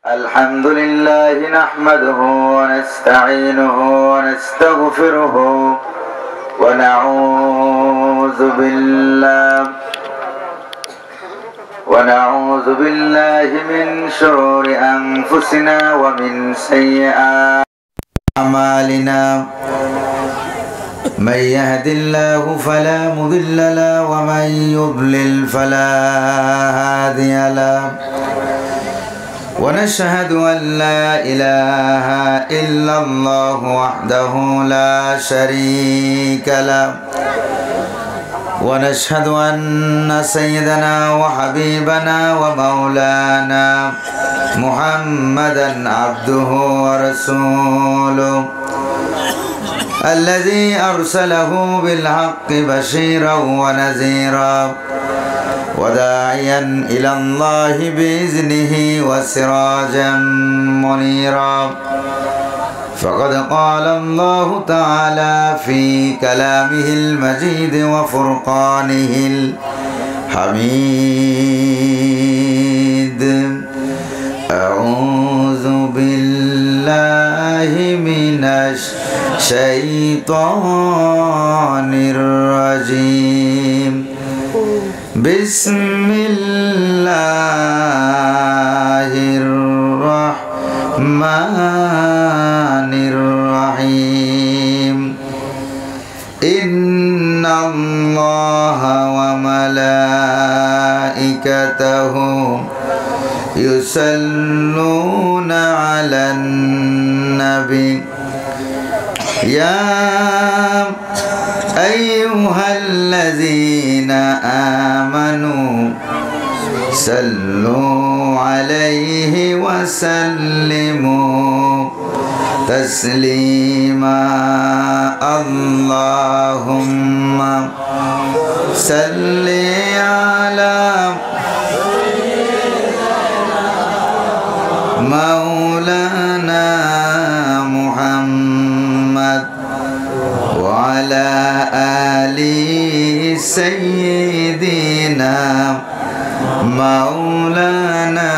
الحمد لله نحمده ونستعينه ونستغفره ونعوذ بالله من شرور أنفسنا ومن سيئات أعمالنا من يهد الله فلا مضل له ومن يضلل فلا هادي له ونشهد أن لا إله إلا الله وحده لا شريك له ونشهد أن سيدنا وحبيبنا ومولانا محمدا عبده ورسوله الذي أرسله بالحق بشيرا ونذيرا وداعيا إلى الله بإذنه وسراجا منيرا فقد قال الله تعالى في كلامه المجيد وفرقانه الحميد أعوذ بالله من الشيطان الرجيم بسم الله الرحمن الرحيم إن الله وملائكته يصلون على النبي يا أيها الذين آمنوا صلوا عليه وسلموا تسليما اللهم صل على مولانا محمد وعلى آل سيدنا মাওলানা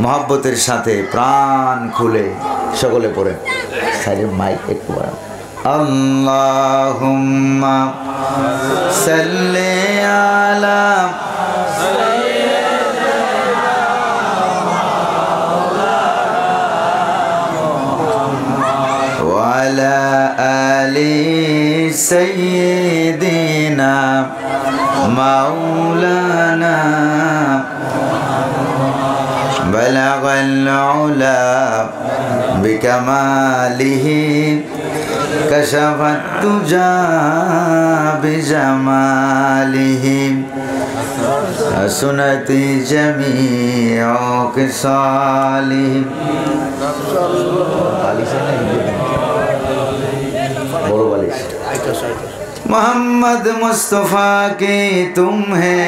মহব্বতের সাথে প্রাণ খুলে সকলে পড়ে সাইডের মাইক একটু বাড়ান আল্লাহুম্মা সাল্লি আলা ওয়া আলা আলি সাইয়্যিদিনা مولانا بلغ العلا بكماله كشف الدجى بجماله حسنت جميع خصاله मोहम्मद मुस्तफ़ा के तुम है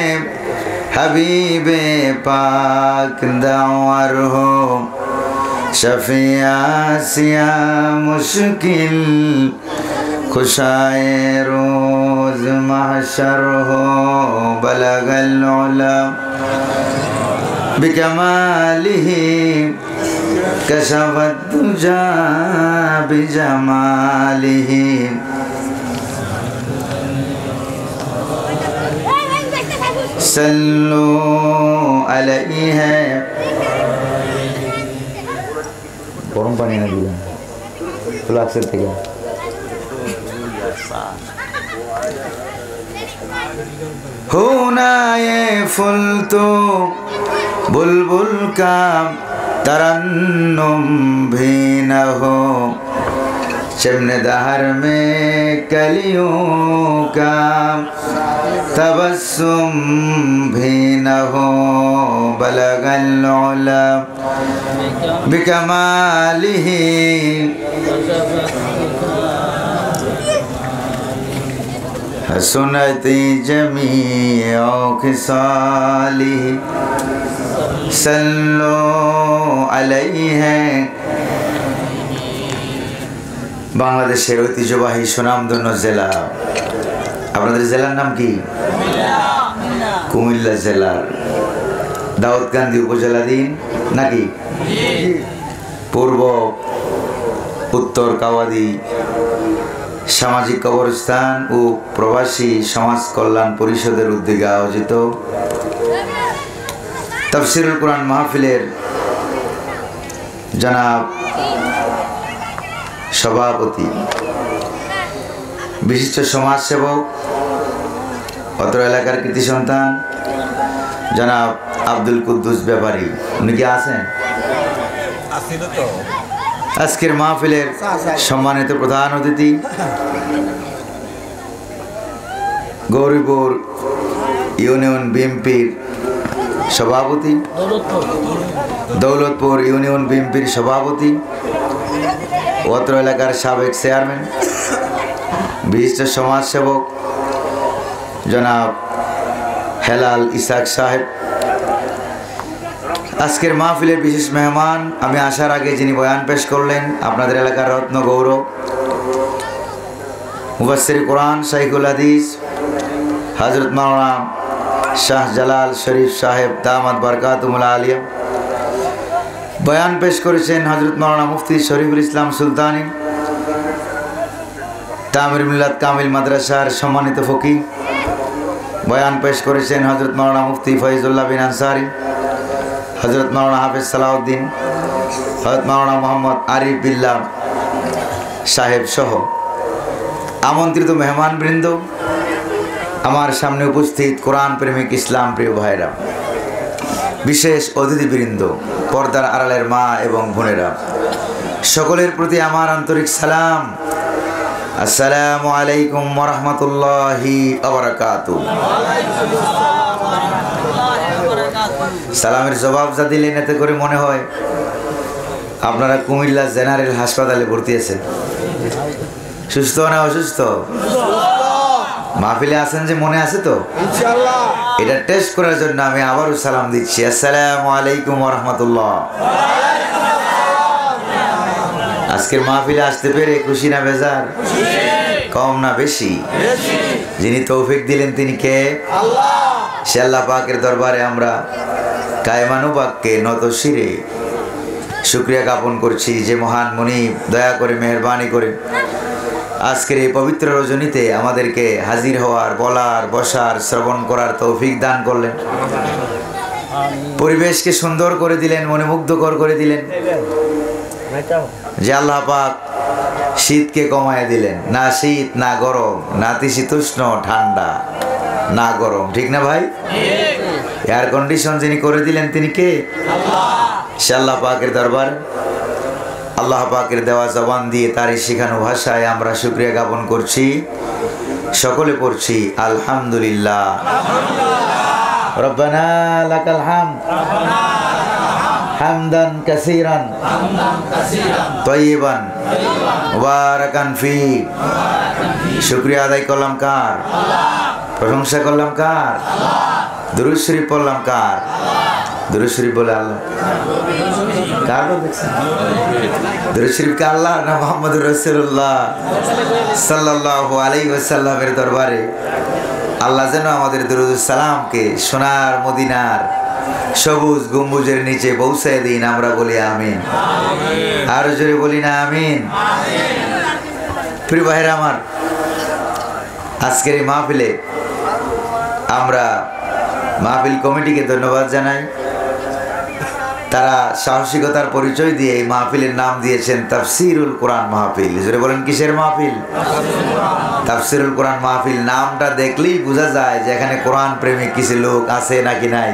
हबीबे पाक दावर हो शफिया सिया मुश्किल खुशाए रोज महशर हो बलगल उला बिकमालिही कशफत दुजा बिजमालिही सल्लु अलैहि है गरम पानी ना दिला फ्लाक्स থেকে होना ये फूल तो बुलबुल का तरन्नुम भी न हो शब्न दहर में कलियों का तबस्सुम भी न हो बलगल उला बिकमालिही हसनती जमीअ खिसालिही सल्लु अलैहि বাংলাদেশের ঐতিহ্যবাহী সুনামধন্য জেলা আপনাদের জেলার নাম কি কুমিল্লা জেলার দাউদকান্দি উপজেলাধীন নাকি পূর্ব উত্তর কাওয়াদি সামাজিক কবরস্থান ও প্রবাসী সমাজ কল্যাণ পরিষদের উদ্যোগে আয়োজিত তাফসীরুল কোরআন মাহফিলের জনাব সভাপতি বিশিষ্ট সমাজসেবক অত্র এলাকার কৃতি সন্তান জনাব আব্দুল কুদ্দুস ব্যাপারী, উনি কি আছেন? আজকের মাহফিলের সম্মানিত প্রধান অতিথি গৌরীপুর ইউনিয়ন বিএনপির সভাপতি, দৌলতপুর ইউনিয়ন বিএনপির সভাপতি, অত্র এলাকার সাবেক চেয়ারম্যান, বিশিষ্ট সমাজসেবক জনাব হেলাল ইসাক সাহেব, আজকের মাহফিলের বিশেষ মেহমান, আমি আসার আগে যিনি বয়ান পেশ করলেন, আপনাদের এলাকার রত্ন গৌরব মুফাসসির কোরআন শাইখুল হাদিস হযরত মাওলানা শাহ জালাল শরীফ সাহেব দামাত বরকাতুহুল আলিয়া। বয়ান পেশ করেছেন হযরত মাওলানা মুফতি শরীফুল ইসলাম সুলতানি, তামির মিল্লাত কামিল মাদ্রাসার সম্মানিত ফকিহ। বয়ান পেশ করেছেন হযরত মাওলানা মুফতি ফয়জুল্লাহ বিন আনসারী, হযরত মাওলানা হাফেজ সালাউদ্দিন, হযরত মাওলানা মোহাম্মদ আরিফ বিল্লাহ সাহেব সহ আমন্ত্রিত মেহমানবৃন্দ, আমার সামনে উপস্থিত কোরআন প্রেমিক ইসলাম প্রিয় ভাইরা, বিশেষ অতিথিবৃন্দ, পর্দার আড়ালের মা এবং বোনেরা, সকলের প্রতি আমার আন্তরিক সালাম। আসসালামু আলাইকুম ওয়া রাহমাতুল্লাহি ওয়া বারাকাতুহু। সালামের জবাব যা দিলেন এতে করে মনে হয় আপনারা কুমিল্লা জেনারেল হাসপাতালে ভর্তি আছেন। সুস্থ না অসুস্থ? মাহফিলে আছেন যে মনে আছে তো? এটা টেস্ট করার জন্য আমি আবারও সালাম দিচ্ছি। আসসালামু আলাইকুম ওয়া রাহমাতুল্লাহ। আজকের মাহফিলে আসতে পেরে খুশি না বেজার? কম না বেশি? যিনি তৌফিক দিলেন তিনি কে? সে আল্লাহ পাকের দরবারে আমরা কায়মানুবাক্যে নত শিরে শুকরিয়া জ্ঞাপন করছি যে মহান মুনিব দয়া করে মেহেরবানি করে আজকের এই পবিত্র রজনীতে আমাদেরকে হাজির হওয়ার, বলার, বসার, শ্রবণ করার তৌফিক দান করলেন। পরিবেশকে সুন্দর করে দিলেন, মনোমুগ্ধকর করে দিলেন। যে আল্লাহ পাক শীতকে কমায় দিলেন, না শীত না গরম, না নাতিশীতোষ্ণ ঠান্ডা না গরম, ঠিক না ভাই? এয়ার কন্ডিশন যিনি করে দিলেন তিনি কে? সে আল্লাহ পাকের দরবার, আল্লাহ পাকের দেওয়া জবান দিয়ে তারই শেখানো ভাষায় আমরা শুকরিয়া জ্ঞাপন করছি। সকলে পড়ছি আলহামদুলিল্লাহ। রব্বানা লাকাল হামদ হামদান কাসীরান তাইয়িবান মুবারাকান ফি। শুকরিয়া আদায় করলাম কার? প্রশংসা করলাম কার? দুরূদ শরীফ পড়লাম কার? দুরূদ শরীফ বলে আল্লাহ কার দেখছেন? দুরূদ শরীফ কে আল্লাহ না মুহাম্মদুর রাসূলুল্লাহ সাল্লাল্লাহু আলাইহি ওয়াসাল্লামের দরবারে আল্লাহ যেন আমাদের দুরূদ সালামকে সোনার মদিনার সবুজ গম্বুজের নিচে পৌঁছায় দিন। আমরা বলি আমিন। আর জোরে বলি না আমিন? প্রিয় ভাইরা আমার, আজকের এই মাহফিলে আমরা মাহফিল কমিটিকে ধন্যবাদ জানাই। তারা সাহসিকতার পরিচয় দিয়ে এই মাহফিলের নাম দিয়েছেন তাফসীরুল কোরআন মাহফিল। জোরে বলেন কিসের মাহফিল? তাফসীরুল কোরআন মাহফিল। নামটা দেখলেই বোঝা যায় যে এখানে কোরআন প্রেমিক কিছু লোক আছে নাকি নাই,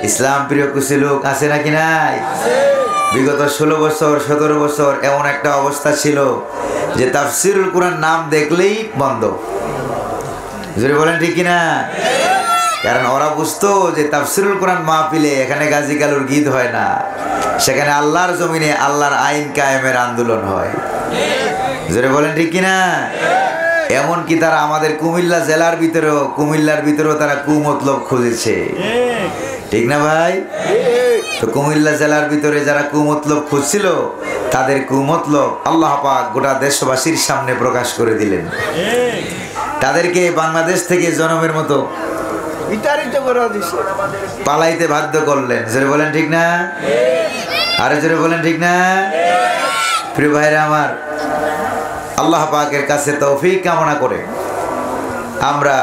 ইসলাম প্রিয় কিছু লোক আছে নাকি নাই। বিগত 16 বছর 17 বছর এমন একটা অবস্থা ছিল যে তাফসীরুল কোরআন নাম দেখলেই বন্ধ। জোরে বলেন ঠিক কিনা? কারণ ওরা বুঝতো যে তাফসীরুল কোরআন মাহফিলে এখানে গাজী কালুর গীত হয় না, সেখানে আল্লাহর জমিনে আল্লাহর আইন কায়েমের আন্দোলন হয়। জোরে বলেন ঠিক কিনা? এমনকি তারা আমাদের কুমিল্লা জেলার ভিতরেও, কুমিল্লার ভিতরেও তারা কুমতলব খুঁজেছে, ঠিক না ভাই? তো কুমিল্লা জেলার ভিতরে যারা কুমতলব খুঁজছিল তাদের কুমতলব আল্লাহ পাক গোটা দেশবাসীর সামনে প্রকাশ করে দিলেন। তাদেরকে বাংলাদেশ থেকে জনমের মতো বিতাড়িত করে দিছে, পালাইতে বাধ্য করলেন। জোরে বলেন ঠিক না? আরে জোরে বলেন ঠিক না? প্রিয় ভাইরা আমার, আল্লাহ পাকের কাছে তৌফিক কামনা করে আমরা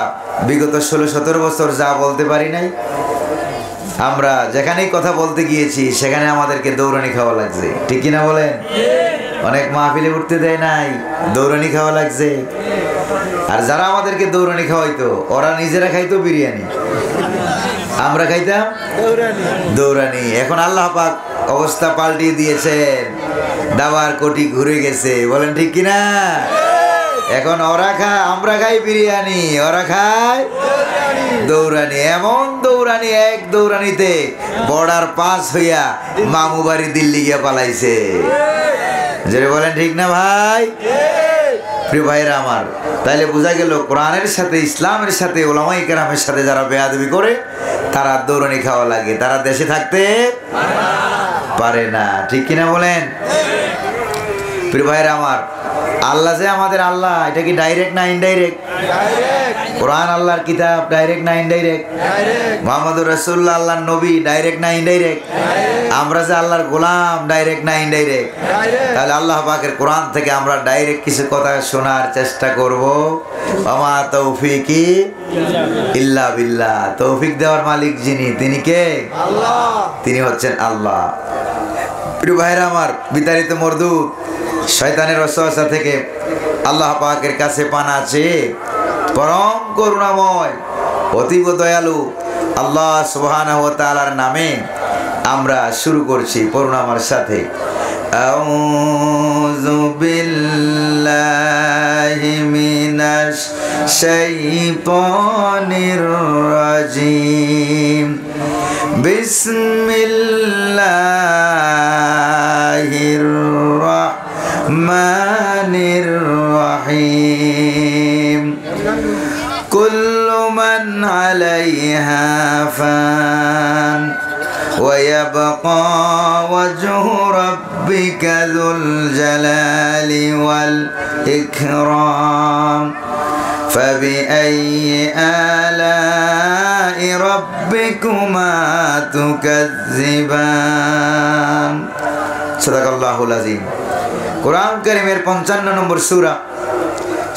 বিগত 16-17 বছর যা বলতে পারি নাই, আমরা যেখানেই কথা বলতে গিয়েছি সেখানে আমাদেরকে দৌড়ানি খাওয়া লাগছে, ঠিক কিনা বলেন? অনেক মাহফিলে উঠতে দেয় নাই, দৌড়ানি খাওয়া লাগছে। আর যারা আমাদেরকে দৌড়ানি খাওয়াইতো ওরা নিজেরা খাইতো বিরিয়ানি, আমরা খাইতাম দৌড়ানি। এখন আল্লাহ পাক অবস্থা পাল্টিয়ে দিয়েছেন, দাবার কোটি ঘুরে গেছে, বলেন ঠিক কিনা? এখন ওরা খায়, আমরা খাই বিরিয়ানি, ওরা খায় দৌড়ানি। এমন দৌড়ানি, এক দৌড়ানিতে বর্ডার পাস হইয়া মামু বাড়ি দিল্লি গিয়া পালাইছে। যেটা বলেন ঠিক না ভাই? প্রিয় ভাইরা আমার, তাইলে বোঝা গেল কোরআনের সাথে, ইসলামের সাথে, ওলামায়ে কেরামের সাথে যারা বেয়াদবি করে তারা দৌড়ানি খাওয়া লাগে, তারা দেশে থাকতে পারে না, ঠিক কিনা বলেন? প্রিয় ভাইরা আমার, আল্লাহ যে আমাদের আল্লাহ, এটা কি ডাইরেক্ট না ইনডাইরেক্ট? কোরআন আল্লাহর কিতাব, ডাইরেক্ট না ইনডাইরেক্ট? মুহাম্মদুর রাসূলুল্লাহ আল্লাহর নবী, ডাইরেক্ট না ইনডাইরেক্ট? আমরা যে আল্লাহর গোলাম, ডাইরেক্ট না ইনডাইরেক্ট? তাহলে আল্লাহ পাকের কোরআন থেকে আমরা ডাইরেক্ট কিছু কথা শোনার চেষ্টা করব। ওমা তৌফিকি ইল্লা বিল্লাহ। তৌফিক দেওয়ার মালিক যিনি, তিনি কে? আল্লাহ। তিনি হচ্ছেন আল্লাহ। প্রিয় ভাইরা আমার, বিতাড়িত মরদুদ শয়তানের ওয়াসওয়াসা থেকে আল্লাহ পাকের কাছে পানা চেয়ে পরম করুণাময়, অতীব দয়ালু আল্লাহ সুবহানাহু ওয়া তাআলার নামে আমরা শুরু করছি। পড়ুন আমার সাথে, আউযু বিল্লাহি মিনাশ শাইতানির রাজিম, বিসমিল্লাহির রাহমানির রাহিম। কুল্লু মান আলাইহা ফান ويبقى وجه ربك ذو الجلال والإكرام فبأي آلاء ربكما تكذبان صدق الله العظيم। কোরআন কারীমের 55 নম্বর সূরা।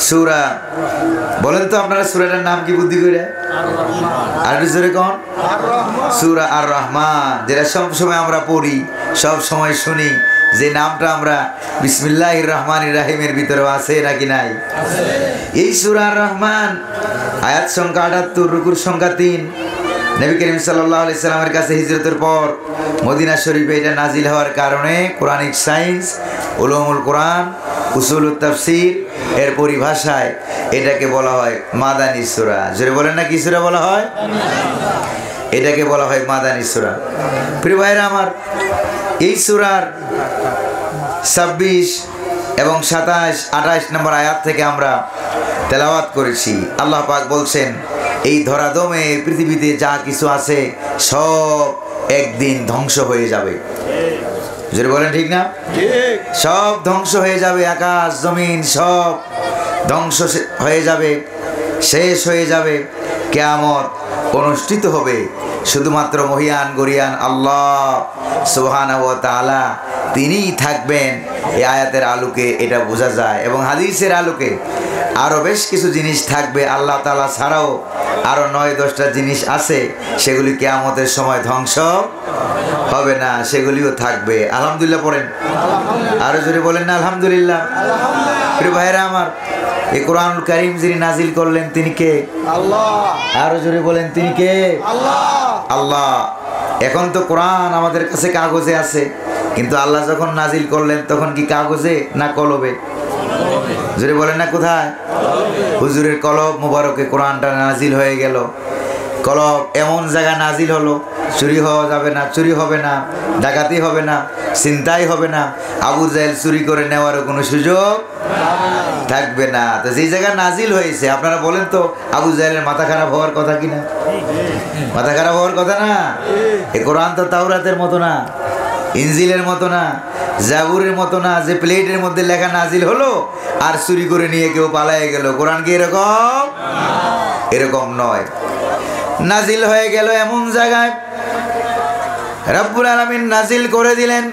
সূরা বলেন তো আপনারা সূরাটার নাম কি বুদ্ধি করে? আর জোরে কোন? সূরা আর রহমান, যেটা সব সময় আমরা পড়ি, সব সময় শুনি, যে নামটা আমরা বিসমিল্লাহির রহমানির রহিমের ভিতরে আছে নাকি নাই? এই সূরা আর রহমান আয়াত সংখ্যা 78, রুকুর সংখ্যা 3। নবী করিম সাল্লাল্লাহু আলাইহি সাল্লামের কাছে হিজরতের পর মদিনা শরীফে এটা নাজিল হওয়ার কারণে কোরআনিক সায়েন্স, উলুমুল কোরআন, উসুলুত তাফসীর এর পরিভাষায় এটাকে বলা হয় মাদানী সূরা। জোরে বলেন না, কি সূরা বলা হয়? এটাকে বলা হয় মাদানী সূরা। প্রিয় ভাইরা আমার, এই সূরার 26 এবং 27, 28 নম্বর আয়াত থেকে আমরা তেলাওয়াত করেছি। আল্লাহ পাক বলছেন, এই ধরাদমে পৃথিবীতে যা কিছু আছে সব একদিন ধ্বংস হয়ে যাবে। যদি বলেন ঠিক না? সব ধ্বংস হয়ে যাবে, আকাশ জমিন সব ধ্বংস হয়ে যাবে, শেষ হয়ে যাবে। কিয়ামত অনুষ্ঠিত হবে, শুধুমাত্র মহিয়ান গরিয়ান আল্লাহ সুবহানাহু ওয়া তাআলা তিনিই থাকবেন। এই আয়াতের আলোকে এটা বোঝা যায়, এবং হাদিসের আলোকে আরও বেশ কিছু জিনিস থাকবে। আল্লাহ তাআলা ছাড়াও আরও 9-10টা জিনিস আছে, সেগুলি কিয়ামতের সময় ধ্বংস হবে না, সেগুলিও থাকবে। আলহামদুলিল্লাহ পড়েন, আরো জোরে বলেন না আলহামদুলিল্লাহ। প্রিয় ভাইরা আমার, এই কোরআনুল কারীম যিনি নাজিল করলেন তিনি কে? আল্লাহ। আরো জোরে বলেন, তিনি কে? আল্লাহ। আল্লাহ। এখন তো কোরআন আমাদের কাছে কাগজে আছে, কিন্তু আল্লাহ যখন নাজিল করলেন তখন কি কাগজে না কলবে? জোরে বলেন না, কোথায়? হুজুরের কলব মুবারকে কোরআনটা নাজিল হয়ে গেল। কলব এমন জায়গা নাজিল হলো, চুরি হওয়া যাবে না, চুরি হবে না, ডাকাতি হবে না, চিন্তাই হবে না, আবু জাহেল চুরি করে নেওয়ারও কোনো সুযোগ থাকবে না। তো যেই জায়গা নাজিল হয়েছে, আপনারা বলেন তো আবু জাহেলের মাথা খারাপ হওয়ার কথা কিনা? মাথা খারাপ হওয়ার কথা না। এই কোরআন তো তাওরাতের মতো না, ইনজিলের মতো না, জাবুরের মতো না, যে প্লেটের মধ্যে লেখা নাজিল হলো আর চুরি করে নিয়ে কেউ পালায়ে গেল। কোরআন কি এরকম? এরকম নয়। নাজিল হয়ে গেল এমন জায়গায় রব্বুল আলামিন নাজিল করে দিলেন,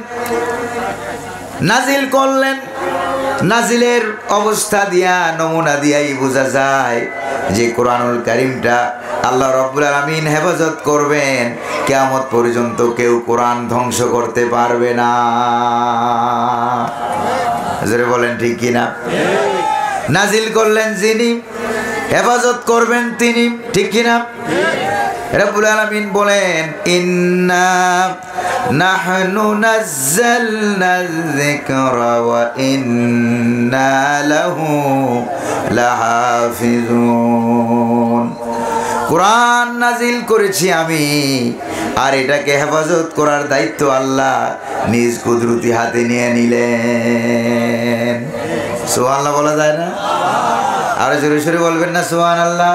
নাজিল করলেন। নাজিলের অবস্থা দিয়া নমুনা দিয়াই বোঝা যায় যে কোরআনুল কারীমটা আল্লাহ রব্বুল আলামিন হেফাজত করবেন, কিয়ামত পর্যন্ত কেউ কোরআন ধ্বংস করতে পারবে না। জোরে বলেন ঠিক কিনা? নাজিল করলেন যিনি, হেফাজত করবেন তিনি, ঠিক কিনা? রব্বুল আলামিন বলেন ইন্না নাহনু নাযালনা যিকরা ওয়া ইন্না লাহু লাহাফিজুন। কোরআন নাজিল করেছি আমি, আর এটাকে হেফাজত করার দায়িত্ব আল্লাহ নিজ কুদরতি হাতে নিয়ে নিলেন। সুবহানাল্লাহ বলা যায় না? আরো জোরে সোরে বলবেন না সুবহানাল্লাহ?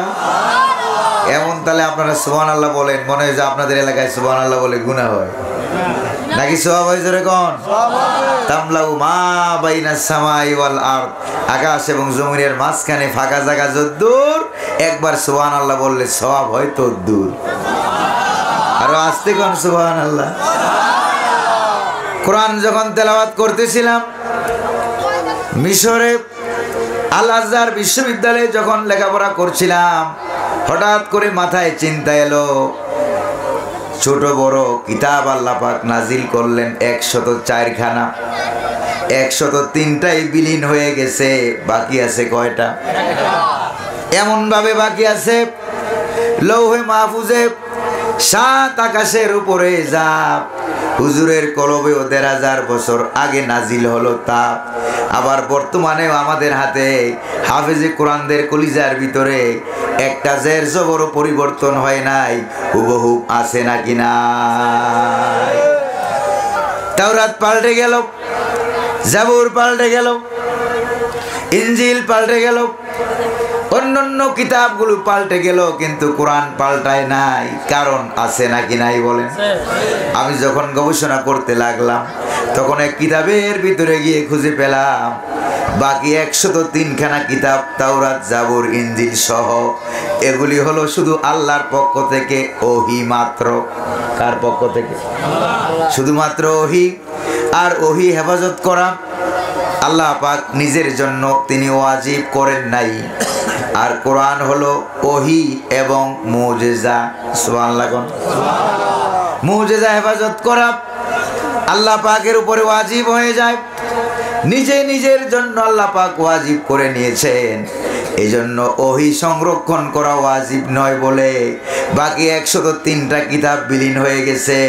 এমন তাহলে আপনারা সুবহানাল্লাহ বলেন, মনে হয় যে আপনাদের এলাকায় সুবহানাল্লাহ বলে গুনাহ হয় নাকি? সওয়াব হয় জোরে কোন? তামলাউ মা বাইনাস সামাই ওয়াল আরদ, আকাশ এবং জমিনের মাঝখানে ফাঁকা জায়গা যদ্দূর, একবার সুবহানাল্লাহ বললে সওয়াব হয় তদ্দূর। আরো আস্তে কোন সুবহানাল্লাহ। কোরআন যখন তেলাওয়াত করতেছিলাম মিশরে আল আজহার বিশ্ববিদ্যালয়ে যখন লেখাপড়া করছিলাম, হঠাৎ করে মাথায় চিন্তা এলো, ছোট বড় কিতাব আল্লাহ পাক নাজিল করলেন 104 খানা, 103টাই বিলীন হয়ে গেছে, বাকি আছে কয়টা? এমন ভাবে বাকি আছে লৌহে মাহফুজে 7 আকাশের উপরে যা হুজুরের কলবে 1000 বছর আগে নাজিল হলো তা আবার বর্তমানেও আমাদের হাতে হাফেজে কোরআনদের কলিজার ভিতরে একটা জের জবর পরিবর্তন হয় নাই, হুবহু আছে নাকি না? তাওরাত পাল্টে গেল, জাবুর পাল্টে গেল, ইনজিল পাল্টে গেল, অন্যান্য কিতাবগুলো পাল্টে গেল, কিন্তু কোরআন পাল্টায় নাই। কারণ আছে নাকি নাই বলেন? আমি যখন গবেষণা করতে লাগলাম তখন এক কিতাবের ভিতরে গিয়ে খুঁজে পেলাম বাকি 103 খানা কিতাব, তাওরাত জাবুর ইনজিল সহ, এগুলি হলো শুধু আল্লাহর পক্ষ থেকে ওহী মাত্র। কার পক্ষ থেকে? শুধুমাত্র ওহী। আর ওহী হেফাজত করা আল্লাহ পাক নিজের জন্য তিনি ওয়াজিব করেন নাই। আর কোরআন হলো ওহী এবং মুজিজা। সুবহানাল্লাহ। মুজিজা হেফাজত করা আল্লাহ পাকের উপরে ওয়াজিব হয়ে যায়, নিজে নিজের জন্য আল্লাহ পাক ওয়াজিব করে নিয়েছেন। এই জন্য ওহী সংরক্ষণ করা ওয়াজিব নয় বলে বাকি 103টা কিতাব বিলীন হয়ে গেছে।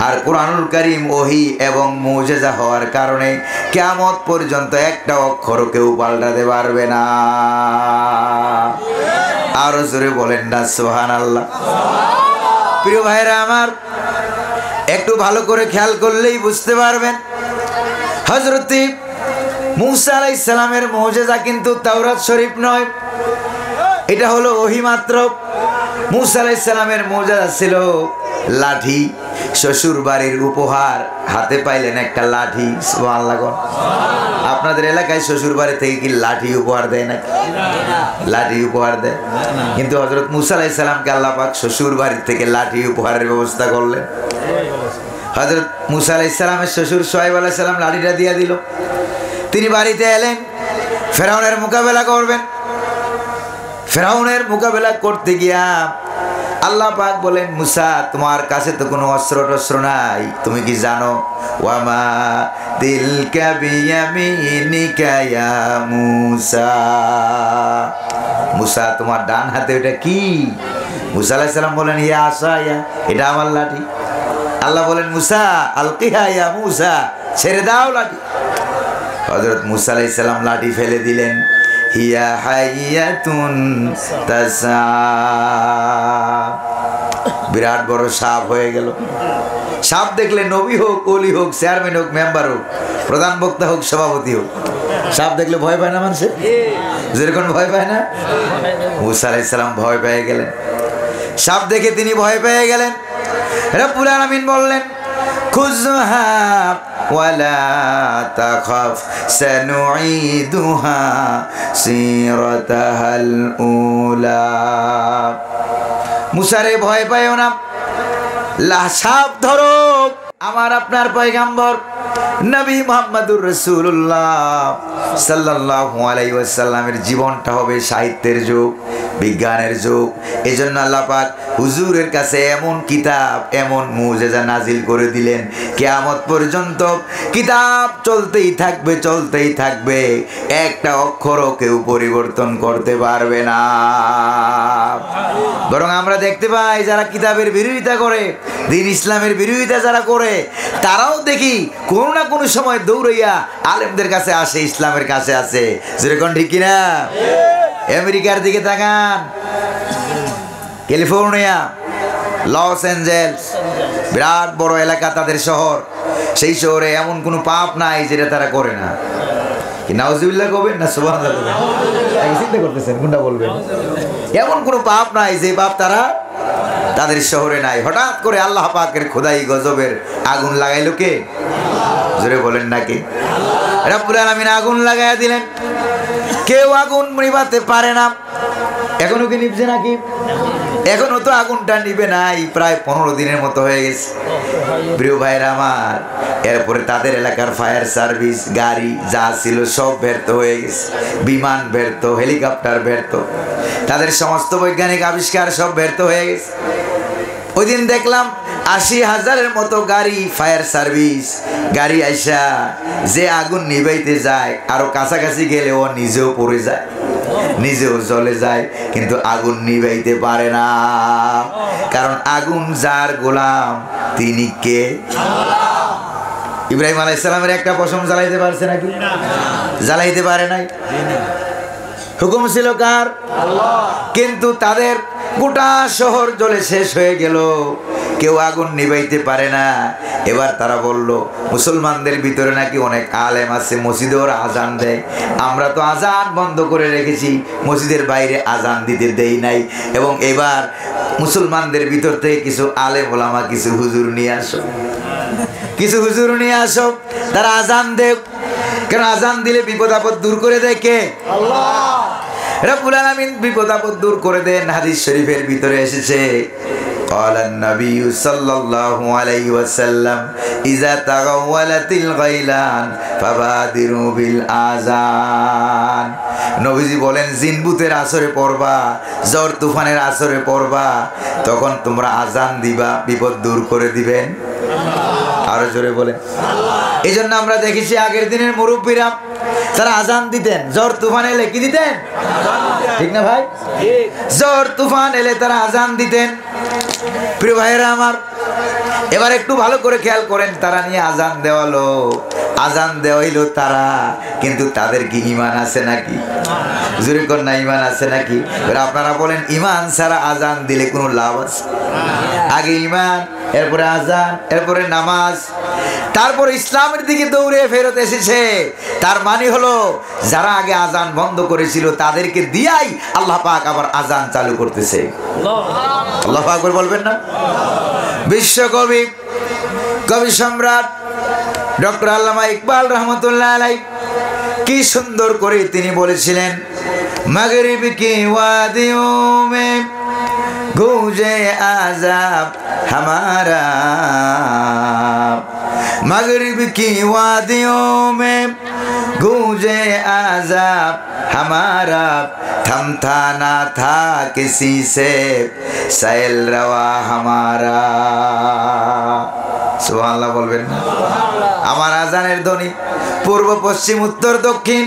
আর কোরআনুল কারীম ওহী এবং মুজিজা হওয়ার কারণে কিয়ামত পর্যন্ত একটা অক্ষর কেউ পাল্টাতে পারবে না। আরো জোরে বলেন না সুবহানাল্লাহ। প্রিয় ভাইরা আমার, একটু ভালো করে খেয়াল করলেই বুঝতে পারবেন হযরত মূসা আলাইহিস সালামের মুজিজা কিন্তু তাওরাত শরীফ নয়, এটা হলো ওহী মাত্র। মূসা আলাইহিস সালামের মুজিজা ছিল লাঠি, শ্বশুর বাড়ির উপহার, হাতে পাইলেন একটা লাঠি। সুবহানাল্লাহ। আপনাদের এলাকায় শ্বশুর বাড়ি থেকে কি লাঠি উপহার দেয় নাকি? লাঠি উপহার দেয়, কিন্তু হযরত মূসা আলাইহিস সালামকে আল্লাহ পাক শ্বশুর বাড়ি থেকে লাঠি উপহারের ব্যবস্থা করলেন। হযরত মূসা আলাইহিস সালামের শ্বশুর শুআয়ব আলাইহিস সালাম লাঠিটা দিয়ে দিল। তিনি বাড়িতে এলেন, ফেরাউনের মোকাবেলা করবেন। ফেরাউনের মোকাবেলা করতে গিয়া আল্লাহ পাক বলেন, মূসা তোমার কাছে তো কোনো অস্ত্র টস্ত্র নাই, তুমি কি জানো? ওয়ামা তিলকা বিয়ামিনিকা ইয়া মূসা, মূসা তোমার ডান হাতে ওটা কি? মূসা আলাইহিস সালাম বলেন, ইয়া আসায়া, এটা আমার লাঠি। আল্লাহ বলেন, মূসা আলকিহা ইয়া মূসা, ছেড়ে দাও লাঠি। হযরত মূসা আলাইহিস সালাম লাঠি ফেলে দিলেন। হিয়া হাইয়াতুন তাসা, বিরাট বড় সাপ হয়ে গেল। সাপ দেখলে নবী হোক, ওলি হোক, চেয়ারম্যান হোক, মেম্বার হোক, প্রধান বক্তা হোক, সভাপতি হোক, সাপ দেখলে ভয় পায় না মানুষে? যেরকম ভয় পায় না? মূসা আলাইহিস সালাম ভয় পেয়ে গেলেন। সাপ দেখে তিনি ভয় পেয়ে গেলেন। রব্বুল আলামিন বললেন, খুযহা ওয়ালা তাখাফ সানুঈদুহা সিরাতাহাল উলা। মুসারে ভয় পাইও না, সাপ ধরো। আমার আপনার পয়গাম্বর নবী মুহাম্মদুর রাসূলুল্লাহ সাল্লাল্লাহু আলাইহি ওয়াসাল্লামের জীবনটা হবে সাহিত্যের যুগ, বিজ্ঞানের যুগ। এজন্য আল্লাহ পাক হুজুরের কাছে এমন কিতাব, এমন মুজিজা নাজিল করে দিলেন, কিয়ামত পর্যন্ত কিতাব চলতেই থাকবে, চলতেই থাকবে, একটা অক্ষরও কেউ পরিবর্তন করতে পারবে না। বরং আমরা দেখতে পাই যারা কিতাবের বিরোধিতা করে, দ্বীন ইসলামের বিরোধিতা যারা করে, তারাও দেখি কোনো না কোনো সময় দৌড়াইয়া আলেমদের কাছে আসে, ইসলামের কাছে আসে। যেরকম ঠিক কিনা? আমেরিকার দিকে তাকান, ক্যালিফোর্নিয়া, লস অ্যাঞ্জেলস, বিরাট বড় এলাকা তাদের শহর। সেই শহরে এমন কোনো পাপ নাই যেটা তারা করে না। কি নাউজুবিল্লাহ করবেন না সুবহানাল্লাহ করবেন? চিন্তা করতেছেন কোনটা বলবেন? এমন কোনো পাপ নাই যে পাপ তারা তাদের শহরে নাই। হঠাৎ করে আল্লাহ পাকের খোদাই গজবের আগুন লাগাইলো কে? জোরে বলেন নাকি? রব্বুল আলামিন আগুন লাগাইয়া দিলেন, কেউ আগুন নিভাতে পারে না। এখনো কি নিভছে নাকি? এখনো তো আগুনটা নিবে নাই, প্রায় 15 দিনের মতো হয়ে গেছে। প্রিয় ভাইরা আমার, এরপরে তাদের এলাকার ফায়ার সার্ভিস গাড়ি যা ছিল সব ব্যর্থ হয়ে গেছে, বিমান ব্যর্থ, হেলিকপ্টার ব্যর্থ, তাদের সমস্ত বৈজ্ঞানিক আবিষ্কার সব ব্যর্থ হয়ে গেছে। ওই দিন দেখলাম 80,000-এর মতো গাড়ি, ফায়ার সার্ভিস গাড়ি আইসা যে আগুন নিভাইতে যায়, আরো কাছাকাছি গেলে ও নিজেও পড়ে যায়, নিজেও জ্বলে যায়, কিন্তু আগুন নিভাইতে পারে না। কারণ আগুন যার গোলাম তিনি কে? ইব্রাহিম আলাইহিস সালামের একটা পশম জ্বালাইতে পারছে নাকি? জ্বালাইতে পারে নাই। হুকুম ছিল কার? আল্লাহ। কিন্তু তাদের গোটা শহর জ্বলে শেষ হয়ে গেল, কেউ আগুন নিভাইতে পারে না। এবার তারা বলল, মুসলমানদের ভিতরে নাকি অনেক আলেম আছে, মসজিদে ওরা আজান দেয়, আমরা তো আজান বন্ধ করে রেখেছি, মসজিদের বাইরে আজান দিতে দেই নাই, এবং এবার মুসলমানদের ভিতর থেকে কিছু আলেম ওলামা, কিছু হুজুর নিয়ে আসো, কিছু হুজুর নিয়ে আসো, তারা আজান দেয়। কেন আজান দিলে বিপদ আপদ দূর করে দেয় কে? আল্লাহ। রব্বুল আলামিন বিপদ আপদ দূর করে দেন। হাদিস শরীফের ভিতরে এসেছে, ক্বালান নবী সাল্লাল্লাহু আলাইহি ওয়াসাল্লাম, ইযা তাগাওয়ালাতিল গাইলান ফাবাদিরু বিল আযান। নবীজি বলেন, জিনবুতের আসরে পড়বা, ঝড় তুফানের আসরে পড়বা, তখন তোমরা আজান দিবা, বিপদ দূর করে দিবেন আল্লাহ। আরো জোরে বলেন আল্লাহ। এই জন্য আমরা দেখেছি আগের দিনের মুরব্বীরা তারা আজান দিতেন, ঝড় তুফান এলে কি দিতেন? ঠিক না ভাই? ঝড় তুফান এলে তারা আজান দিতেন। প্রিয় ভাইয়েরা আমার, এবার একটু ভালো করে খেয়াল করেন, তারা নিয়ে আজান দেওয়ালো, আজান দেওয়াইলো তারা, কিন্তু তাদের কি ইমান আছে নাকি? জোরে কর না, ইমান আছে নাকি? আপনারা বলেন, ইমান ছাড়া আজান দিলে কোনো লাভ আছে? আগে ইমান, এরপরে আজান, এরপরে নামাজ, তারপরে ইসলামের দিকে দৌড়ে ফেরত এসেছে। তার মানে হলো যারা আগে আজান বন্ধ করেছিল তাদেরকে দিয়াই আল্লাহ পাক আবার আজান চালু করতেছে। আল্লাহ পাক বলবেন না? বিশ্বকবি, কবি সম্রাট ডক্টর আল্লামা ইকবাল রহমতুল্লাহ আলাইহি কি সুন্দর করে তিনি বলেছিলেন, মাগরিব কি ওয়াদিও মে গূঁজে আযাব हमारा, मगरिब की वादियों में गूंजे आज़ाब हमारा, थमता ना था किसी से सैल रवा हमारा। सुबहानाल्लाह बोलবেন না? আমার আজানের ধ্বনি পূর্ব পশ্চিম উত্তর দক্ষিণ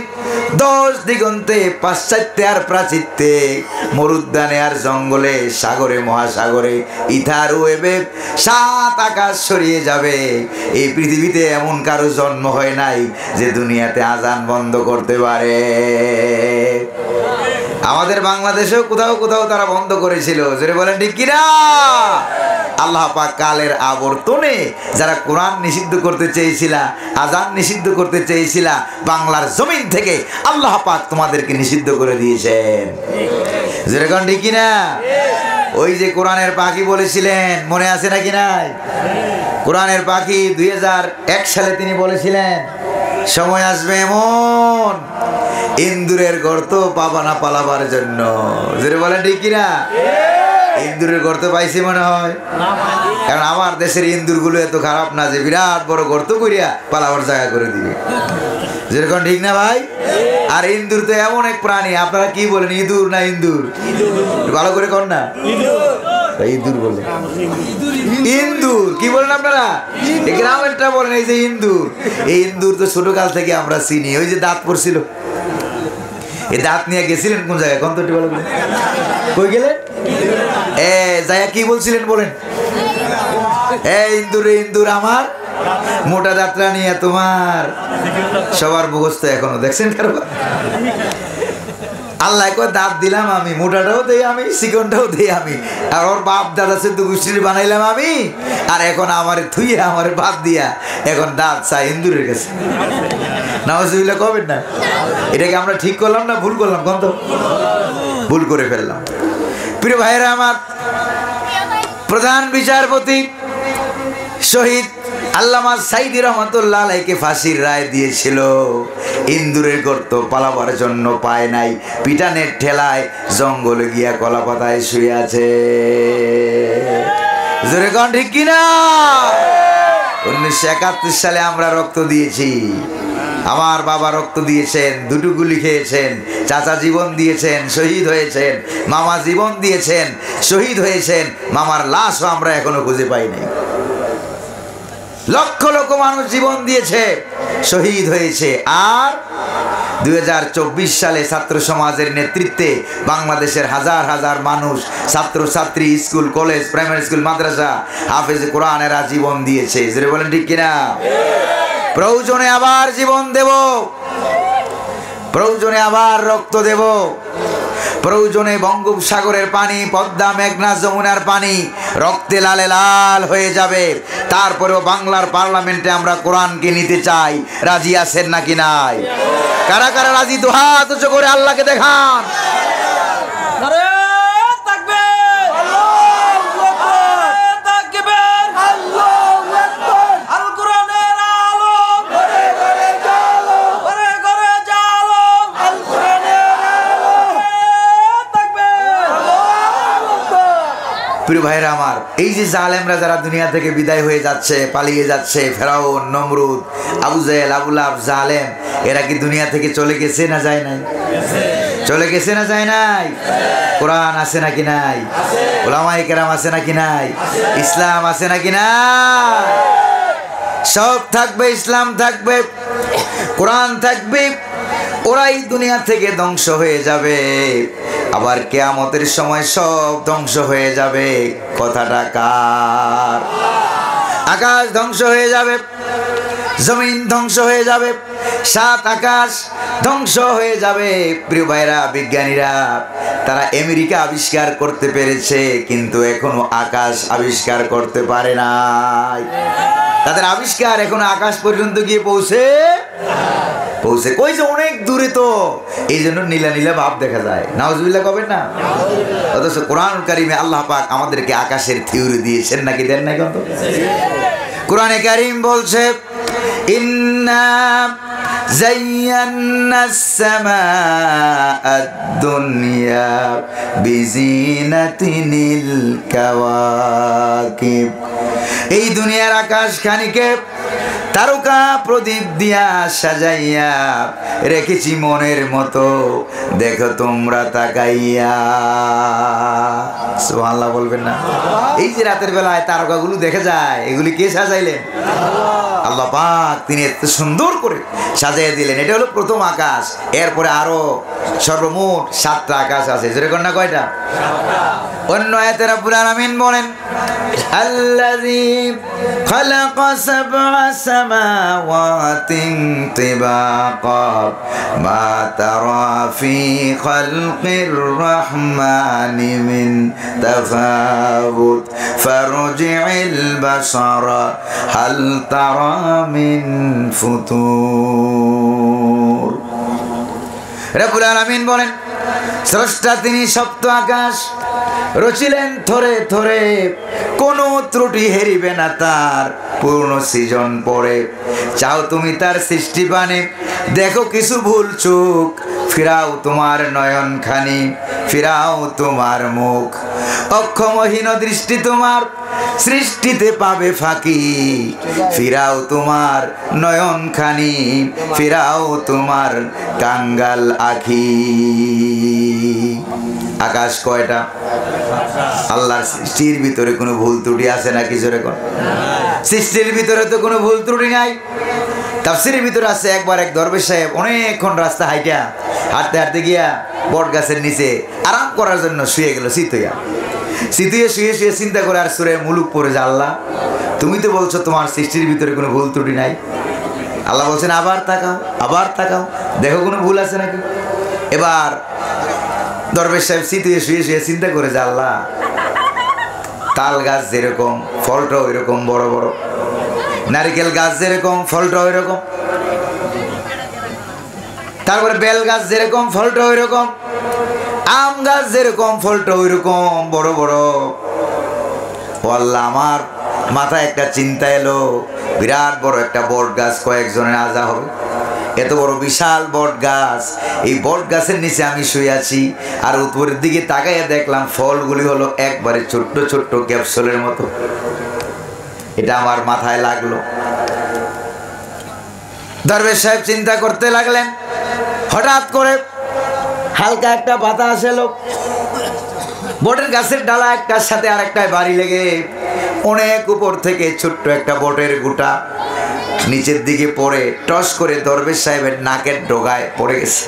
দশ দিগন্তে পাশ্চাত্যে আর প্রাচিত্যে, মরুদ্যানে আর জঙ্গলে, সাগরে মহাসাগরে, ইথার ওয়েবে, সাত আকাশ ছড়িয়ে যাবে। এই পৃথিবীতে এমন কারো জন্ম হয় নাই যে দুনিয়াতে আজান বন্ধ করতে পারে। আমাদের বাংলাদেশেও কোথাও কোথাও তারা বন্ধ করেছিল, যেটা বলেন ঠিক কিনা? আল্লাহ পাক কালের আবর্তনে যারা কোরআন নিষিদ্ধ করতে চেয়েছিল, আজান নিষিদ্ধ করতে চেয়েছিল, বাংলার জমিন থেকে আল্লাহ পাক তোমাদেরকে নিষিদ্ধ করে দিয়েছেন। যেরকম ঠিক কিনা? ওই যে কোরআনের পাখি বলেছিলেন, মনে আছে নাকি নাই? কোরআনের পাখি 2001 সালে তিনি বলেছিলেন, সময় আসবে এমন ইন্দুরের গর্ত পাবা না পালাবার জন্য। যেটা বলেন ঠিক কিনা? ইন্দুরের গর্ত পাইছি মনে হয়, কারণ আমার দেশের ইন্দুরগুলো এত খারাপ না যে বিরাট বড় গর্ত করিয়া পালাবার জায়গা করে দিবে, যেরকম ঠিক না ভাই? আর ইন্দুর তো এমন এক প্রাণী, আপনারা কি বলেন, ইঁদুর না ইন্দুর? ভালো করে কর না, ইন্দুর বলে, ইন্দুর কি বলেন আপনারা? গ্রামেরটা বলেন এই যে ইন্দুর। এই ইন্দুর তো ছোট কাল থেকে আমরা চিনি, ওই যে দাঁত পড়ছিল, এই দাঁত নিয়ে গেছিলেন কোন জায়গায়? কোন তো ভালো করে কই গেলেন? যাইয়া কি বলছিলেন বলেন? ইন্দুর ইন্দুর আমার মোটা দাঁতটা নিয়ে তোমার সবার মুখস্থ এখনো, দেখছেন কারো? আল্লাহ কয় দাঁত দিলাম আমি, মোটাটাও দেই আমি, চিকনটাও দেই আমি, আর ওর বাপ দাদা সে তো গোষ্ঠীর বানাইলাম আমি, আর এখন আমার থুইয়ে আমার বাদ দিয়া এখন দাঁত চাই ইন্দুরের কাছে। নাউজুবিল্লাহ কবেন না? এটাকে আমরা ঠিক করলাম না ভুল করলাম? কোন তো ভুল করে ফেললাম। প্রিয় ভাইয়েরা আমার, প্রধান বিচারপতি শহীদ আল্লামা সাইদি রহমতুল্লাহ আলাইকে ফাঁসির রায় দিয়েছিল। ইন্দুরের গর্ত পালাবার জন্য পায় নাই, পিটানের ঠেলায় জঙ্গলে গিয়া কলা পাতায় শুয়ে আছে। জোরে কোন ঠিক কিনা? 1971 সালে আমরা রক্ত দিয়েছি, আমার বাবা রক্ত দিয়েছেন, দুটো গুলি খেয়েছেন, চাচা জীবন দিয়েছেন, শহীদ হয়েছেন, মামা জীবন দিয়েছেন, শহীদ হয়েছেন, মামার লাশও আমরা এখনো খুঁজে পাই নাই। লক্ষ লক্ষ মানুষ জীবন দিয়েছে, শহীদ হয়েছে। আর 2024 সালে ছাত্র সমাজের নেতৃত্বে বাংলাদেশের হাজার হাজার মানুষ, ছাত্র ছাত্রী, স্কুল কলেজ, প্রাইমারি স্কুল, মাদ্রাসা, হাফেজ কোরআনেরা জীবন দিয়েছে। যেটা বলেন ঠিক কিনা? প্রয়োজনে আবার জীবন দেব, প্রয়োজনে আবার রক্ত দেব, প্রয়োজনে বঙ্গোপসাগরের পানি, পদ্মা, মেঘনা, যমুনার পানি রক্তে লালে লাল হয়ে যাবে। তারপরেও বাংলার পার্লামেন্টে আমরা কোরআনকে নিতে চাই। রাজি আছেন নাকি নাই? কারা কারা রাজি? তো হাত উঁচু করে আল্লাহকে দেখান। প্রিয় ভাইরা আমার, এই যে জালেমরা যারা দুনিয়া থেকে বিদায় হয়ে যাচ্ছে, পালিয়ে যাচ্ছে, ফেরাউন, নমরুদ, আবু জেহেল, আবু লাহাব, জালেম, এরা কি দুনিয়া থেকে চলে গেছে না যায় নাই? চলে গেছে না যায় নাই? কোরআন আছে নাকি নাই? উলামায়ে কেরাম আছে নাকি নাই? ইসলাম আছে নাকি নাই? সব থাকবে, ইসলাম থাকবে, কোরআন থাকবে, ওরাই দুনিয়া থেকে ধ্বংস হয়ে যাবে। আবার কিয়ামতের সময় সব ধ্বংস হয়ে যাবে। কথাটা কার? আকাশ ধ্বংস হয়ে যাবে, জমিন ধ্বংস হয়ে যাবে, সাত আকাশ ধ্বংস হয়ে যাবে। প্রিয় ভাইরা, বিজ্ঞানীরা তারা আমেরিকা আবিষ্কার করতে পেরেছে, কিন্তু এখনো আকাশ আবিষ্কার করতে পারে নাই। তাদের আবিষ্কার এখনো আকাশ পর্যন্ত গিয়ে পৌঁছে কই যে অনেক দূরে, তো এই জন্য নীলা নীলা ভাব দেখা যায়। নাউজুবিল্লাহ কবেন না? অথচ কোরআনুল কারীমে আল্লাহ পাক আমাদেরকে আকাশের থিওরি দিয়েছেন নাকি দেন নাই? কত কোরআনে কারীম বলছে, ইন্না যায়্যানাস সামাআদ দুনিয়া বিজিনাতিনিল কাওয়াকিব। এই দুনিয়ার আকাশ খানিকে তারকা প্রদীপ দিয়া সাজাইয়া রেখেছি মনের মতো, দেখো তোমরা তাকাইয়া। সুবহানাল্লাহ বলবেন না? এই যে রাতের বেলায় তারকাগুলো দেখা যায়, এগুলি কে সাজাইলেন? আল্লাহ পাক, তিনি এত সুন্দর করে সাজাইয়া দিলেন। এটা হলো প্রথম আকাশ। এরপরে আরো সর্বমোট 7টা আকাশ আছে। যেরকম না কয়টা? অন্য আয়াতে রব্বুল আলামিন বলেন, আল্লাযী খালাকা সাবআ সামাওয়াতিন তিবাকা মা তারা ফি খালকির রাহমানি মিন তাফাউত ফারজি'ল বাসারা হাল তারা মিন ফুতুর। রব্বুল আলামিন বলেন, স্রষ্টা তিনি সপ্ত আকাশ রচিলেন থরে থরে, কোনো ত্রুটি হেরিবে না তার পূর্ণ সৃজন পরে। চাও তুমি তার সৃষ্টি পানে, দেখো কিছু ভুল চুক, ফিরাও তোমার নয়ন খানি, ফিরাও তোমার মুখ। অক্ষমহীন দৃষ্টি তোমার সৃষ্টিতে পাবে ফাঁকি, ফিরাও তোমার নয়ন খানি, ফিরাও তোমার কাঙ্গাল আখি। আকাশ কয়টা? আল্লাহর সৃষ্টির ভিতরে কোনো ভুল ত্রুটি আছে নাকি? জোরে কোন? সৃষ্টির ভিতরে তো কোনো ভুল ত্রুটি নাই। তাফসীরের ভিতরে আছে, একবার এক দরবেশ সাহেব অনেকক্ষণ রাস্তা হাঁটতে হাঁটতে গিয়া বট গাছের নিচে আরাম করার জন্য শুয়ে গেল। শুয়ে শুয়ে চিন্তা করে আর সূরা মুলুক পড়ে যে, আল্লাহ তুমি তো বলছো তোমার সৃষ্টির ভিতরে কোনো ভুল ত্রুটি নাই। আল্লাহ বলছেন আবার তাকাও দেখো কোনো ভুল আছে নাকি। এবার দরবেশ সাহেব শুয়ে চিন্তা করে যে, আল্লাহ তাল গাছ যেরকম ফলটাও এরকম বড় বড়, নারিকেল গাছ যেরকম ফলটাও এরকম, তারপরে বেল গাছ যেরকম ফলটাও এরকম, আম গাছ যেরকম ফলটাও এরকম বড় বড়। আল্লাহ আমার মাথায় একটা চিন্তা এলো, বিরাট বড় একটা বট গাছ কয়েকজনের আজা হবে, এত বড় বিশাল বট গাছ, এই বট গাছের নিচে আমি শুয়ে আছি আর উপরের দিকে তাকাইয়া দেখলাম ফলগুলি হলো একবারে ছোট্ট ছোট্ট ক্যাপসুলের মতো। এটা আমার মাথায় লাগলো। দরবেশ সাহেব চিন্তা করতে লাগলেন, হঠাৎ করে হালকা একটা বাতাস এলো, বটের গাছের ডালা একটার সাথে আরেকটায় বাড়ি লেগে অনেক উপর থেকে ছোট্ট একটা বটের গুটা নিচের দিকে পড়ে টস করে দরবেশ সাহেবের নাকের ডগায় পড়ে গেছে।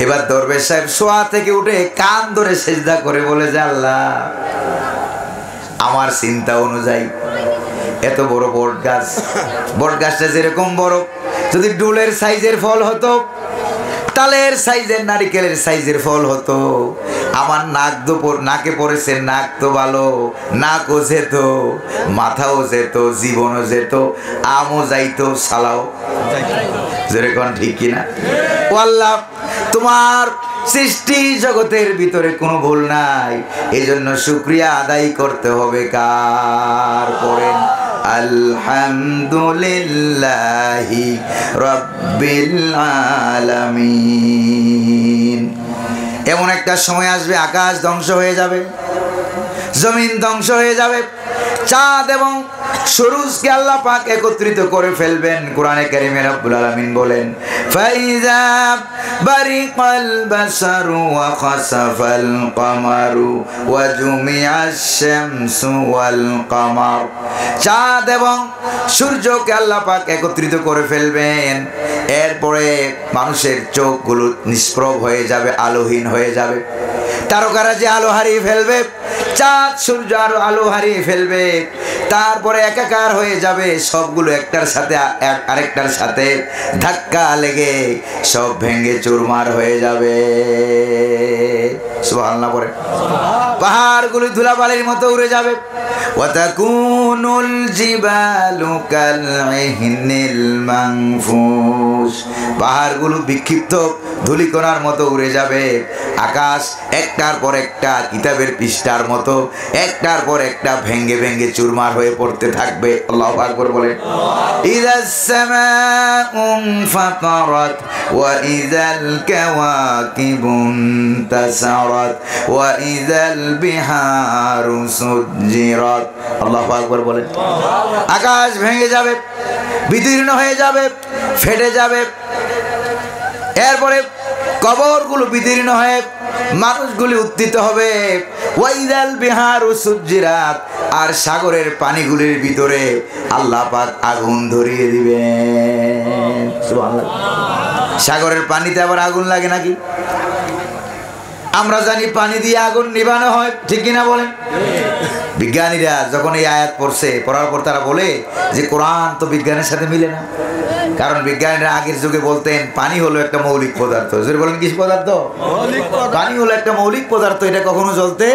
এবার দরবেশ সাহেব শোয়া থেকে উঠে কান ধরে সেজদা করে বলে যে, আল্লাহ আমার চিন্তা অনুযায়ী এত বড় বট গাছটা যেরকম বড়, যদি ডুলের সাইজের ফল হতো, তালের সাইজের, নারিকেলের সাইজের ফল হতো, আমার নাকে পড়েছে, নাক তো ভালো, নাকও যেত, মাথাও যেত, জীবনও যেত, আমও যাইতো, সালাও যেরকম, ঠিক কিনা? ও আল্লাহ তোমার সৃষ্টি জগতের ভিতরে কোনো ভুল নাই, এই জন্য শুকরিয়া আদায় করতে হবে কার? করেন আলহামদুলিল্লাহি রাব্বিল আলামিন। এমন একটা সময় আসবে আকাশ ধ্বংস হয়ে যাবে, জমিন ধ্বংস হয়ে যাবে, চাঁদ এবং সূরজকে আল্লাহ পাক একত্রিত করে ফেলবেন। কোরআনে কারীমে রব্বুল আলামিন বলেন, ফাইজা বারিকাল বাসারু ওয়া খাসাফাল কামারু ওয়া জুমিআশ শামসু ওয়াল কামার। চাঁদ এবং সূর্যকে আল্লাহ পাক একত্রিত করে ফেলবেন। এরপরে মানুষের চোখগুলো নিষ্প্রভ হয়ে যাবে, আলোহীন হয়ে যাবে। তারকারা যে আলো হারিয়ে ফেলবে, চাঁদ সূর্য আরো আলো হারিয়ে ফেলবে, তারপরে একাকার হয়ে যাবে, সবগুলো একটার সাথে আরেকটার সাথে ধাক্কা লেগে সব ভেঙে চুরমার হয়ে যাবে। সুবহানাল্লাহ পড়ে। পাহাড়গুলো ধুলাবালির মতো উড়ে যাবে। ওয়াতাকুনুল জিবালু কালইহনিল মানফুস, পাহাড়গুলো বিক্ষিপ্ত ধূলিকণার মতো উড়ে যাবে। আকাশ একটার পর একটা কিতাবের পৃষ্ঠার মতো একটার পর একটা ভেঙ্গে ভেঙ্গে চুরমার হয়ে পড়তে থাকবে। আল্লাহু আকবার বলে। ইযাস সামাউ ফাতারাত ওয়া ইযাল কাওয়াকিবু তাসারাত ওয়া ইযাল বিহারু সুজ্জিরাত। আল্লাহু আকবার বলে। আকাশ ভেঙে যাবে, বিদীর্ণ হয়ে যাবে, ফেটে যাবে। এরপরে কবরগুলো বিদীর্ণ হয়ে মানুষগুলি উত্থিত হবে। ওয়াইদাল বিহারু সুজ্জিরাত, আর সাগরের পানিগুলির ভিতরে আল্লাহ পাক আগুন ধরিয়ে দিবেন। সুবহানাল্লাহ। সাগরের পানিতে আবার আগুন লাগে নাকি? আমরা জানি পানি দিয়ে আগুন নিভানো হয়, ঠিক কিনা বলেন? বিজ্ঞানীরা যখন এই আয়াত পড়ার পর তারা বলে যে কোরআন তো বিজ্ঞানের সাথে মিলে না। কারণ বিজ্ঞানীরা আগের যুগে বলতেন পানি হলো একটা মৌলিক পদার্থ। যদি বলেন কি পদার্থ? পানি হলো একটা মৌলিক পদার্থ, এটা কখনো জ্বলতে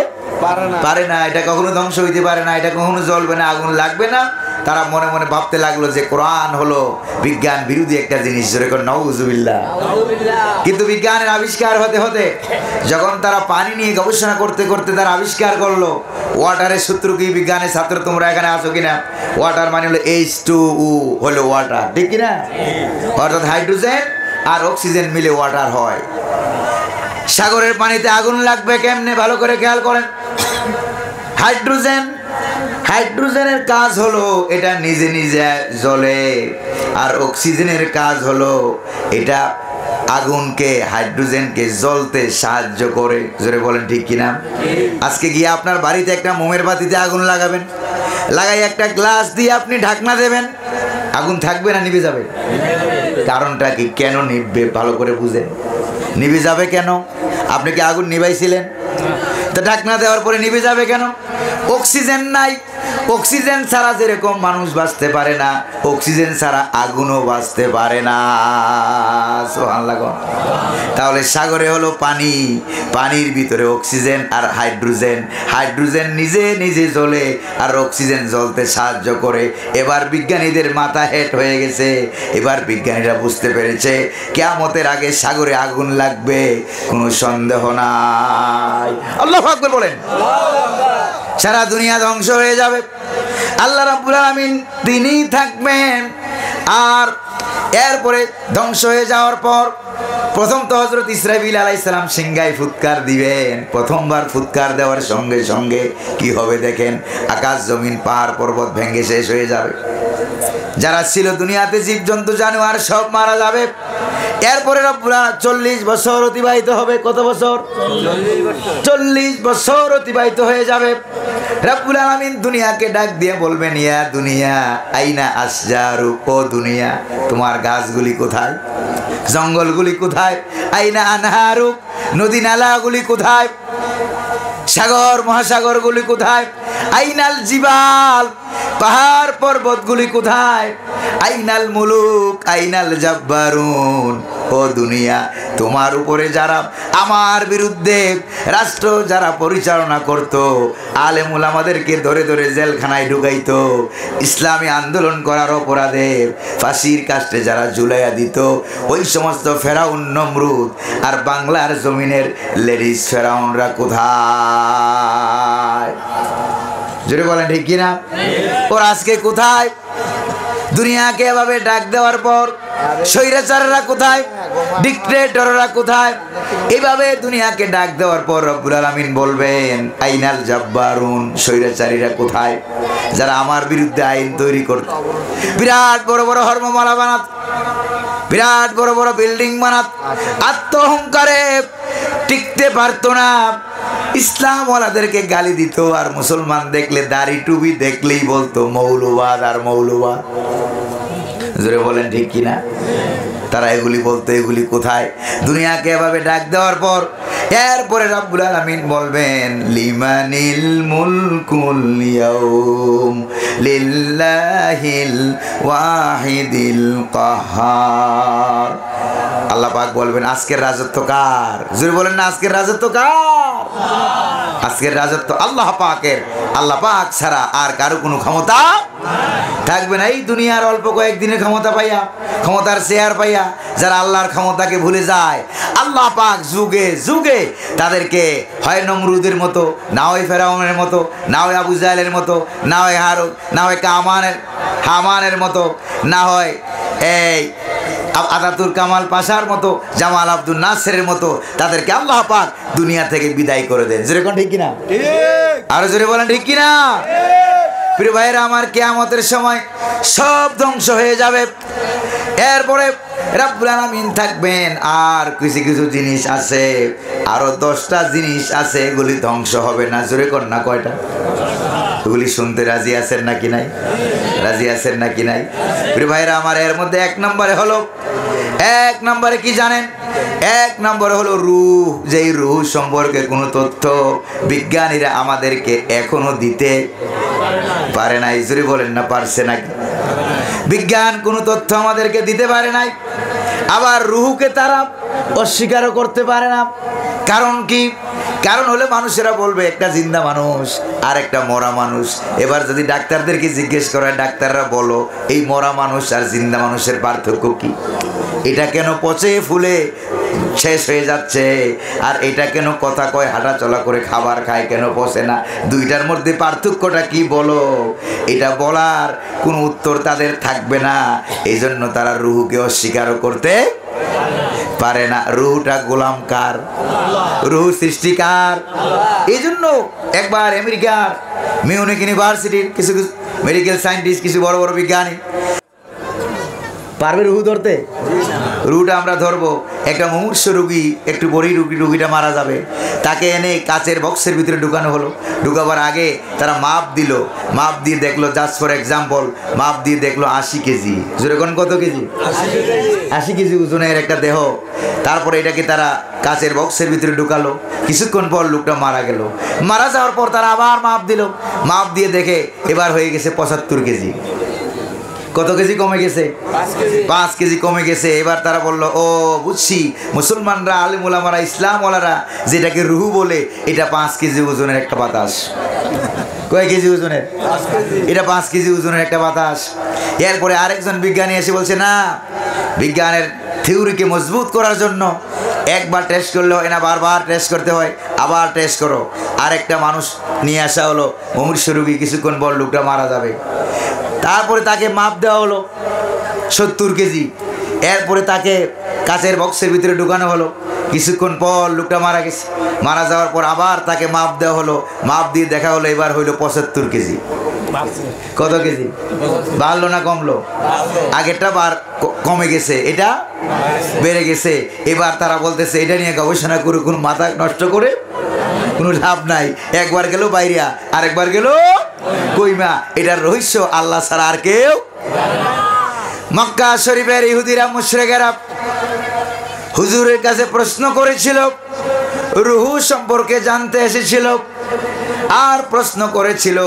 পারে না, এটা কখনো ধ্বংস হইতে পারে না, এটা কখনো জ্বলবে না, আগুন লাগবে না। তারা মনে মনে ভাবতে লাগলো যে কোরআন হলো বিজ্ঞান বিরোধী একটা জিনিস। যেরকম নাউজুবিল্লাহ। কিন্তু বিজ্ঞানের আবিষ্কার হতে হতে যখন তারা পানি নিয়ে গবেষণা করতে করতে তারা আবিষ্কার করলো ওয়াটারের সূত্র কি? বিজ্ঞানের ছাত্র তোমরা এখানে আসো কিনা? ওয়াটার মানে হলো H2O হলো ওয়াটার, ঠিক কিনা? অর্থাৎ হাইড্রোজেন আর অক্সিজেন মিলে ওয়াটার হয়। সাগরের পানিতে আগুন লাগবে কেমনে? ভালো করে খেয়াল করেন। হাইড্রোজেন, হাইড্রোজেনের কাজ হলো এটা নিজে নিজে জ্বলে, আর অক্সিজেনের কাজ হলো এটা আগুনকে, হাইড্রোজেনকে জ্বলতে সাহায্য করে। জোরে বলেন ঠিক কিনা? আজকে গিয়ে আপনার বাড়িতে একটা মোমের বাতিতে আগুন লাগাবেন, লাগাই একটা গ্লাস দিয়ে আপনি ঢাকনা দেবেন, আগুন থাকবে না নিভে যাবে? কারণটা কি? কেন নিভবে? ভালো করে বুঝেন। নিভে যাবে কেন? আপনি কি আগুন নিভাইছিলেন? তো ঢাকনা দেওয়ার পরে নিভে যাবে কেন? অক্সিজেন নাই। অক্সিজেন ছাড়া যেরকম মানুষ বাঁচতে পারে না, অক্সিজেন ছাড়া আগুনও বাঁচতে পারে না। সুবহানাল্লাহ। তাহলে সাগরে হলো পানি, পানির ভিতরে অক্সিজেন আর হাইড্রোজেন, হাইড্রোজেন নিজে নিজে জ্বলে আর অক্সিজেন জ্বলতে সাহায্য করে। এবার বিজ্ঞানীদের মাথা হেট হয়ে গেছে, এবার বিজ্ঞানীরা বুঝতে পেরেছে কিয়ামতের আগে সাগরে আগুন লাগবে, কোনো সন্দেহ নাই। আল্লাহু আকবার বলেন। সারা দুনিয়া ধ্বংস হয়ে যাবে, আল্লাহ রাব্বুল আলামিন তিনিই থাকবেন। আর এরপরে ধ্বংস হয়ে যাওয়ার পর প্রথম তো হযরত ইসরাফিল আলাইহিস সালাম সিংহায় ফুৎকার দিবেন। প্রথমবার ফুৎকার দেওয়ার সঙ্গে সঙ্গে কি হবে দেখেন, আকাশ জমিন পাহাড় পর্বত ভেঙে শেষ হয়ে যাবে। যারা ছিল দুনিয়াতে জীবজন্তু জানোয়ার সব মারা যাবে। এরপরে রব্বুল আলামিন 40 বছর অতিবাহিত হবে। কত বছর? 40 বছর অতিবাহিত হয়ে যাবে। রব্বুল আলামিন দুনিয়াকে ডাক দিয়ে বলবেন, ইয়া দুনিয়া আইনা আসজারু, ও দুনিয়া তোমার গাছগুলি কোথায়, জঙ্গলগুলি কোথায়, আইনা আনহারু নদী নালাগুলি কোথায়, সাগর মহাসাগরগুলি কোথায়, আইনাল জিবাল পাহাড় পর্বতগুলি কোথায়, আইনাল মুলুক আইনাল জাব্বারুন, ও দুনিয়া তোমার উপরে যারা আমার বিরুদ্ধে রাষ্ট্র যারা পরিচালনা করত, আলেম উলামাদেরকে ধরে ধরে জেলখানায় ঢুকাইতো, ইসলামী আন্দোলন করার অপরাধে ফাঁসির কাস্টে যারা ঝুলাইয়া দিত, ওই সমস্ত ফেরাউন নমরুদ আর বাংলার জমিনের লেডিস ফেরাউনরা কোথায়? জোরে বলেন ঠিক কিনা? ওর আজকে কোথায়? দুনিয়াকে এভাবে ডাক দেওয়ার পর স্বৈরাচাররা কোথায়, ডিক্টেটররা কোথায়? এইভাবে দুনিয়াকে ডাক দেওয়ার পর রব্বুল আলামিন বলবেন, আইনাল জাব্বারুন, স্বৈরাচারীরা কোথায়, যারা আমার বিরুদ্ধে আইন তৈরি করত, বিরাট বড় বড় হরমমালা বানাত, বিরাট বড় বড় বিল্ডিং বানাত, আত্ম অহংকারে টিকতে পারতো না, ইসলাম ওয়ালাদেরকে গালি দিত, আর মুসলমান দেখলে দাড়ি টুপি দেখলেই বলতো মৌলবাদ আর মৌলবাদ। জোরে বলেন ঠিক কিনা? তারা এগুলি বলতো, এগুলি কোথায়? দুনিয়াকে এভাবে ডাক দেওয়ার পর এরপরে রব্বুল আলামিন বলবেন, লিমানিল মুলকুল ইয়াউম লিল্লাহিল ওয়াহিদিল কাহ্হার। আল্লাহ পাক বলবেন, আজকের রাজত্ব কার? জোরে বলেন না, আজকের রাজত্ব কার? আজকের রাজত্ব আল্লাহ পাকের। আল্লাহ পাক ছাড়া আর কারো কোনো ক্ষমতা থাকবে না। এই দুনিয়ার অল্প কয়েকদিনের ক্ষমতা পাইয়া, ক্ষমতার শেয়ার পাইয়া যারা আল্লাহর ক্ষমতাকে ভুলে যায়, আল্লাহ পাক যুগে যুগে তাদেরকে হয় নমরুদের মতো, না হয় ফেরাউনের মতো, না হয় আবু জাহেলের মতো, না হয় হারুন, না হয় হামানের মতো, না হয় এই আতাতুর কামাল পাশার মতো, জামাল আব্দুল নাসেরের মতো, তাদেরকে আল্লাহ পাক দুনিয়া থেকে বিদায় করে দেন। জোরে কোন ঠিক কিনা? আরো জোরে বলেন ঠিক কিনা? প্রিয় ভাইরা আমার, কিয়ামতের সময় সব ধ্বংস হয়ে যাবে। এরপরে রব্বুল আলামিন থাকবেন, আর কিছু কিছু জিনিস আছে, আরো 10টা জিনিস আছে, এগুলি ধ্বংস হবে না। জোরে কর না, কয়টা? এগুলি শুনতে রাজি আছেন নাকি নাই? রাজি আছেন নাকি নাই? প্রিয় ভাইরা আমার, এর মধ্যে 1 নম্বরে হলো, 1 নম্বরে কি জানেন? 1 নম্বরে হলো রূহ। যেই রূহ সম্পর্কে কোনো তথ্য বিজ্ঞানীরা আমাদেরকে এখনো দিতে পারে নাই। জোরে বলেন না, পারছে নাকি? বিজ্ঞান কোনো তথ্য আমাদেরকে দিতে পারে নাই। আবার রূহকে তারা অস্বীকারও করতে পারে না। কারণ কি? কারণ হলে মানুষেরা বলবে একটা জিন্দা মানুষ আর একটা মরা মানুষ। এবার যদি ডাক্তারদেরকে জিজ্ঞেস করা, ডাক্তাররা বলো এই মরা মানুষ আর জিন্দা মানুষের পার্থক্য কি? এটা কেন পচে ফুলে শেষ হয়ে যাচ্ছে, আর এটা কেন কথা কয়, হাঁটা চলা করে, খাবার খায়, কেন পচে না? দুইটার মধ্যে পার্থক্যটা কি বলো? এটা বলার কোনো উত্তর তাদের থাকবে না। এই জন্য তারা রূহকে অস্বীকারও করতে পারে না। রূহটা গোলাম কার? রূহ সৃষ্টিকার। এই জন্য একবার আমেরিকার মিউনিক ইউনিভার্সিটির কিছু মেডিকেল সায়েন্টিস্ট, কিছু বড় বড় বিজ্ঞানী পারবে রুহু ধরতে? রুহুটা আমরা ধরবো। একটা মুমূর্ষ রুগী, একটু বড়ি রুগীটা মারা যাবে, তাকে এনে কাচের বক্সের ভিতরে ঢুকানো হলো। ঢুকাবার আগে তারা মাপ দিল, মাপ দিয়ে দেখলো, জাস্ট ফর এক্সাম্পল, মাপ দিয়ে দেখলো 80 কেজি। যেরকম কত কেজি? 80 কেজি ওজনের একটা দেহ। তারপরে এটাকে তারা কাচের বক্সের ভিতরে ঢুকালো। কিছুক্ষণ পর লোকটা মারা গেল। মারা যাওয়ার পর তারা আবার মাপ দিল, মাপ দিয়ে দেখে এবার হয়ে গেছে 75 কেজি। কত কেজি কমে গেছে? 5 কেজি কমে গেছে। এবার তারা বলল, ও বুঝছি, মুসলমানরা, আলিম ওলামারা, ইসলাম ওয়ালারা যেটাকে রুহু বলে, এটা 5 কেজি ওজনের একটা বাতাস। কয় কেজি ওজনের? এটা 5 কেজি ওজনের একটা বাতাস। এরপরে আরেকজন বিজ্ঞানী এসে বলছে, না, বিজ্ঞানের থিওরিকে মজবুত করার জন্য একবার টেস্ট করলেও এনা বারবার টেস্ট করতে হয়, আবার টেস্ট করো। আরেকটা মানুষ নিয়ে আসা হলো, মুমূর্ষ রোগী, কিছুক্ষণ পর লোকটা মারা যাবে। তারপরে তাকে মাপ দেওয়া হলো 70 কেজি। এরপরে তাকে কাচের বক্সের ভিতরে ঢুকানো হলো। কিছুক্ষণ পর লোকটা মারা গেছে। মারা যাওয়ার পর আবার তাকে মাপ দেওয়া হলো, মাপ দিয়ে দেখা হলো এবার হইলো 75 কেজি। কত কেজি? বাড়লো না কমলো? আগেরটা বার কমে গেছে, এটা বেড়ে গেছে। এবার তারা বলতেছে, এটা নিয়ে গবেষণা করে কোনো মাথা নষ্ট করে কোনো লাভ নাই। একবার গেল বাইরিয়া, আরেকবার গেল কইমা। এটার রহস্য আল্লাহ ছাড়া আর কেউ। মক্কা শরীফের ইহুদিরা, মুশরিকেরা হুজুরের কাছে প্রশ্ন করেছিল, রুহু সম্পর্কে জানতে এসেছিল, আর প্রশ্ন করেছিল,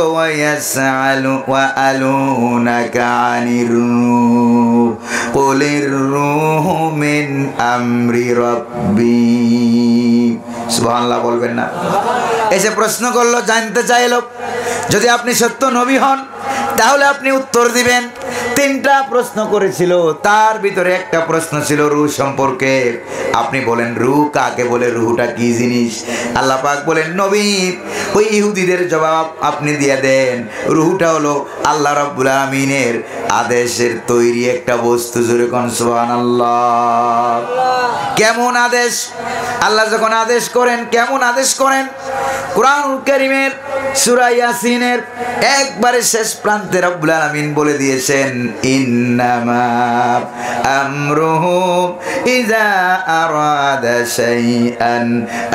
সুবহানাল্লাহ বলবেন না? এসে প্রশ্ন করলো, জানতে চাইল, যদি আপনি সত্য নবী হন তাহলে আপনি উত্তর দিবেন। 3টা প্রশ্ন করেছিল, তার ভিতরে একটা প্রশ্ন ছিল রূহ সম্পর্কে। আপনি বলেন রূহ কাকে বলে, রূহটা কি জিনিস? আল্লাহ পাক বলেন, নবী, ওই ইহুদিদের জবাব আপনি দিয়ে দেন। রূহটা হলো আল্লাহ রাব্বুল আমিনের আদেশের তৈরি একটা বস্তু। জোরে কোন সুবহানাল্লাহ। কেমন আদেশ? আল্লাহ যখন আদেশ করেন, কেমন আদেশ করেন? কুরআনুল কারীমের সূরা ইয়াসিনের একবারে শেষ প্রান্তে রব্বুল আলামিন বলে দিয়েছেন, ইন্নামা আমরুহু ইযা আরাদা শাইআন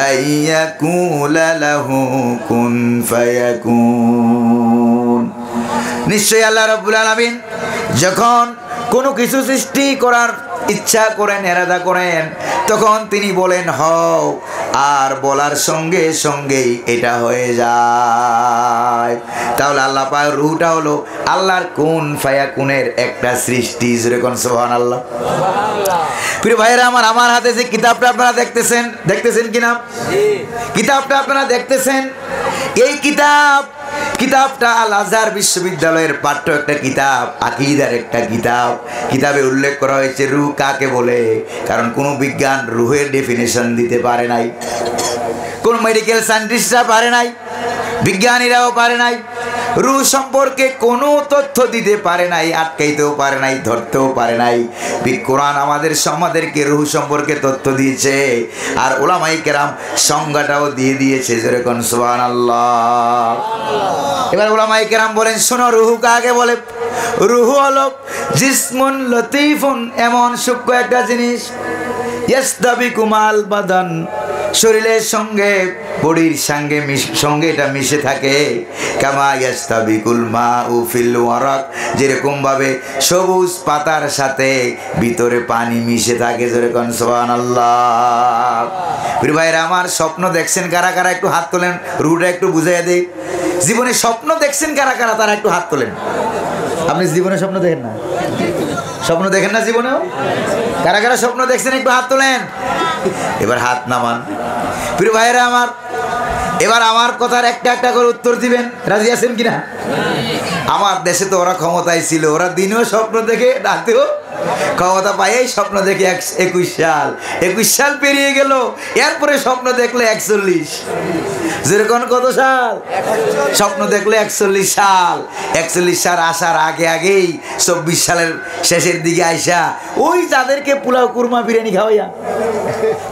আইয়াকুলা লাহু কুন ফায়াকুন। নিশ্চয়ই আল্লাহ রাব্বুল আলামিন যখন কোনো কিছু সৃষ্টি করার ইচ্ছা করেন, এরাদা করেন, তখন তিনি বলেন হও, আর বলার সঙ্গে সঙ্গেই এটা হয়ে যায়। তাহলে আল্লাহ পাক রূহটা হলো আল্লাহর কুন ফায়াকুনের একটা সৃষ্টি। যেরকম সুবহানাল্লাহ। প্রিয় ভাইরা আমার হাতে যে কিতাবটা আপনারা দেখতেছেন কিনা? কিতাবটা আপনারা দেখতেছেন, এই কিতাবটা আল আজহার বিশ্ববিদ্যালয়ের পাঠ্য একটা কিতাব, আকীদার একটা কিতাব। কিতাবে উল্লেখ করা হয়েছে রূহ কাকে বলে, কারণ কোনো বিজ্ঞান রূহের ডেফিনেশন দিতে পারে নাই, কোন মেডিকেল সায়েন্টিস্টরা পারে নাই, বিজ্ঞানীরাও পারে নাই। রূহ সম্পর্কে কোনো তথ্য দিতে পারে নাই, আটকাইতেও পারে নাই, ধরতেও পারে নাই। কোরআন আমাদেরকে রূহ সম্পর্কে তথ্য দিয়েছে, আর উলামায়ে কেরাম সংজ্ঞাটাও দিয়ে দিয়েছে। যেরকম সুবহানাল্লাহ। এবার উলামায়ে কেরাম বলেন, শোনো, রূহ কাকে বলে? রূহ হলো জিসমুন লতীফুন, এমন সূক্ষ্ম একটা জিনিস, ইয়াসতাবিকু মাল বাদান, শরীরের সঙ্গে, বডির সঙ্গে এটা মিশে থাকে। কামা ইয়াস্তাবিকুল মাউ ফিল ওয়ারাক, যেরকম ভাবে সবুজ পাতার সাথে ভিতরে পানি মিশে থাকে। যেরকম সুবহানাল্লাহ। প্রিয় ভাইরা আমার, স্বপ্ন দেখছেন কারা কারা? একটু হাত তোলেন, রূহটা একটু বুঝাইয়া দেই। জীবনে স্বপ্ন দেখছেন কারা কারা? তারা একটু হাত তোলেন। আপনি জীবনে স্বপ্ন দেখেন না? স্বপ্ন দেখেন না জীবনেও? কারা কারা স্বপ্ন দেখছেন একটু হাত তোলেন। এবার হাত নামান। প্রিয় ভাইরা আমার, এবার আমার কথার একটা একটা করে উত্তর দিবেন। রাজি আছেন কিনা? আমার দেশে তো ওরা ক্ষমতায় ছিল, ওরা দিনেও স্বপ্ন দেখে, রাতেও ক্ষমতা পাইয়াই স্বপ্ন দেখে 21 সাল পেরিয়ে গেল। এরপরে স্বপ্ন দেখলে 41। যেরকম কত সাল? স্বপ্ন দেখলে 41 সাল। 41 সাল আসার আগেই 24 সালের শেষের দিকে আইসা ওই যাদেরকে পোলাও কুরমা বিরিয়ানি খাওয়াইয়া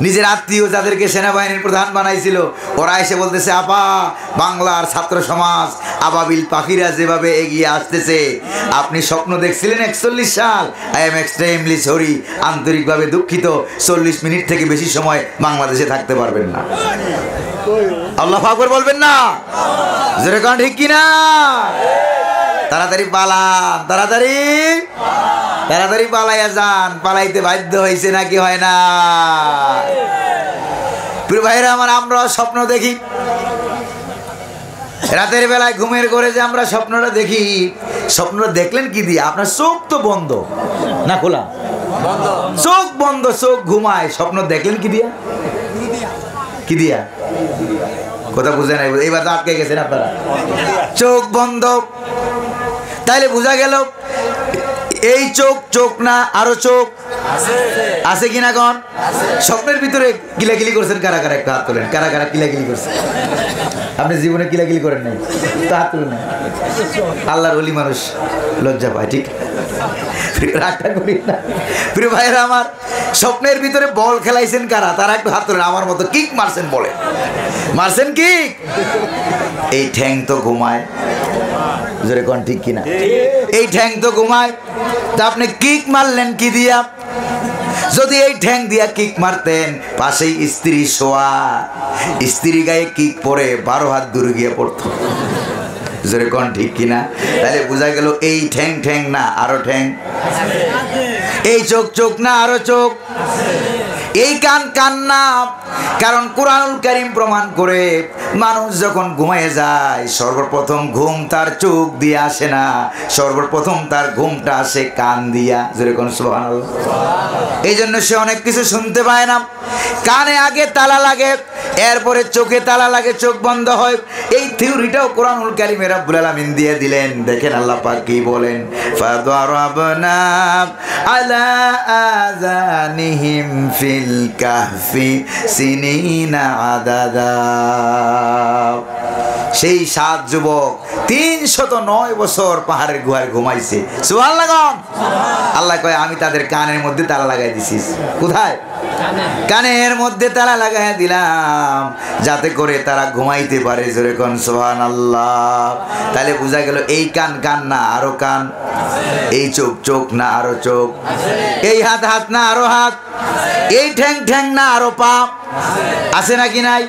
নিজের আত্মীয় যাদেরকে সেনাবাহিনীর প্রধান বানাইছিল, ওরা এসে বলতেছে, আপা বাংলার ছাত্র সমাজ আবাবিল পাখিরা যেভাবে এগিয়ে আসতেছে, আপনি স্বপ্ন দেখছিলেন 41 সাল। আই এম এক্সট্রিমলি সরি, আন্তরিকভাবে দুঃখিত, 40 মিনিট থেকে বেশি সময় বাংলাদেশে থাকতে পারবেন না। আল্লাহু আকবার বলবেন না? জোরে কোন ঠিক কিনা? তাড়াতাড়ি পালান, তাড়াতাড়ি পালাইয়া যান। পালাইতে বাধ্য হয়েছে নাকি হয় না? প্রিয় ভাইরা আমার, আমরা স্বপ্ন দেখি রাতের বেলায় ঘুমের ঘরে, যে আমরা স্বপ্নটা দেখি। স্বপ্নটা দেখলেন কি দিয়ে? আপনার চোখ তো বন্ধ না খোলা? চোখ বন্ধ, চোখ ঘুমায়। স্বপ্ন দেখলেন কি দিয়া? কি দিয়া? কথা বুঝে নাই? এইবার তো আটকে গেছেন আপনারা। চোখ বন্ধ, তাইলে বোঝা গেল এই চোখ না আরো চোখ আছে কিনা? কোন স্বপ্নের ভিতরে কিলাকিলি করছেন কারা কারা? একটা হাত তোলেন। কারা কারা কিলাকিলি করছেন? আপনি জীবনে কিলাকিলি করেন নাই তো হাত তুলেন না। আল্লাহর ওলি মানুষ লজ্জা পায়, ঠিক? রাগটা করি না। প্রিয় ভাইয়েরা আমার, স্বপ্নের ভিতরে বল খেলাইছেন কারা? তারা একটু হাত তোলেন। আমার মতো কিক মারছেন, বলে মারছেন কিক। এই ঠ্যাং তো ঘুমায়, জোরে কোন ঠিক কিনা? এই ঠ্যাং তো ঘুমায়, তা আপনি কিক মারলেন কি দিয়া? যদি এই ঠ্যাং দিয়া কিক মারতেন, পাশেই স্ত্রী শোয়া, স্ত্রী গায়ে কিক পরে 12 হাত দূরে গিয়ে পড়তো। জোরে কোন ঠিক কিনা? তাহলে বোঝা গেল এই ঠ্যাং না আরো ঠ্যাং, এই চোখ না আরো চোখ, এই কান না। কারণ কুরআনুল কারীম প্রমাণ করে, মানুষ যখন ঘুমিয়ে যায় সর্বপ্রথম ঘুম তার চোখ দিয়ে আসে না, সর্বপ্রথম তার ঘুমটা আসে কান দিয়া। যেরকম সুবহানাল্লাহ। এই জন্য সে অনেক কিছু শুনতে পায় না। কানে আগে তালা লাগে, এরপরে চোখে তালা লাগে, চোখ বন্ধ হয়। এই থিওরিটাও কুরআনুল কারীমে রব্বুল আলামিন দিয়ে দিলেন। দেখেন আল্লাহ পাক কি বলেন, ফাদারাবনা আলা আযানিহিম ফিল কাহফি সিনিনা আদাদা। সেই 7 যুবক 309 বছর পাহাড়ের গুহায় ঘুমাইছে। সুবহানাল্লাহ। আল্লাহ কয়, আমি তাদের কানের মধ্যে তালা লাগাই দিছি। কোথায়? কানের মধ্যে তালা লাগাই দিলাম, যাতে করে তারা ঘুমাইতে পারে। জোরে কোন সুবহানাল্লাহ। তাহলে বোঝা গেল এই কান না আরো কান, এই চোখ না আরো চোখ, এই হাত না আরো হাত, এই ঠ্যাং না আরো পা। আছে নাকি নাই?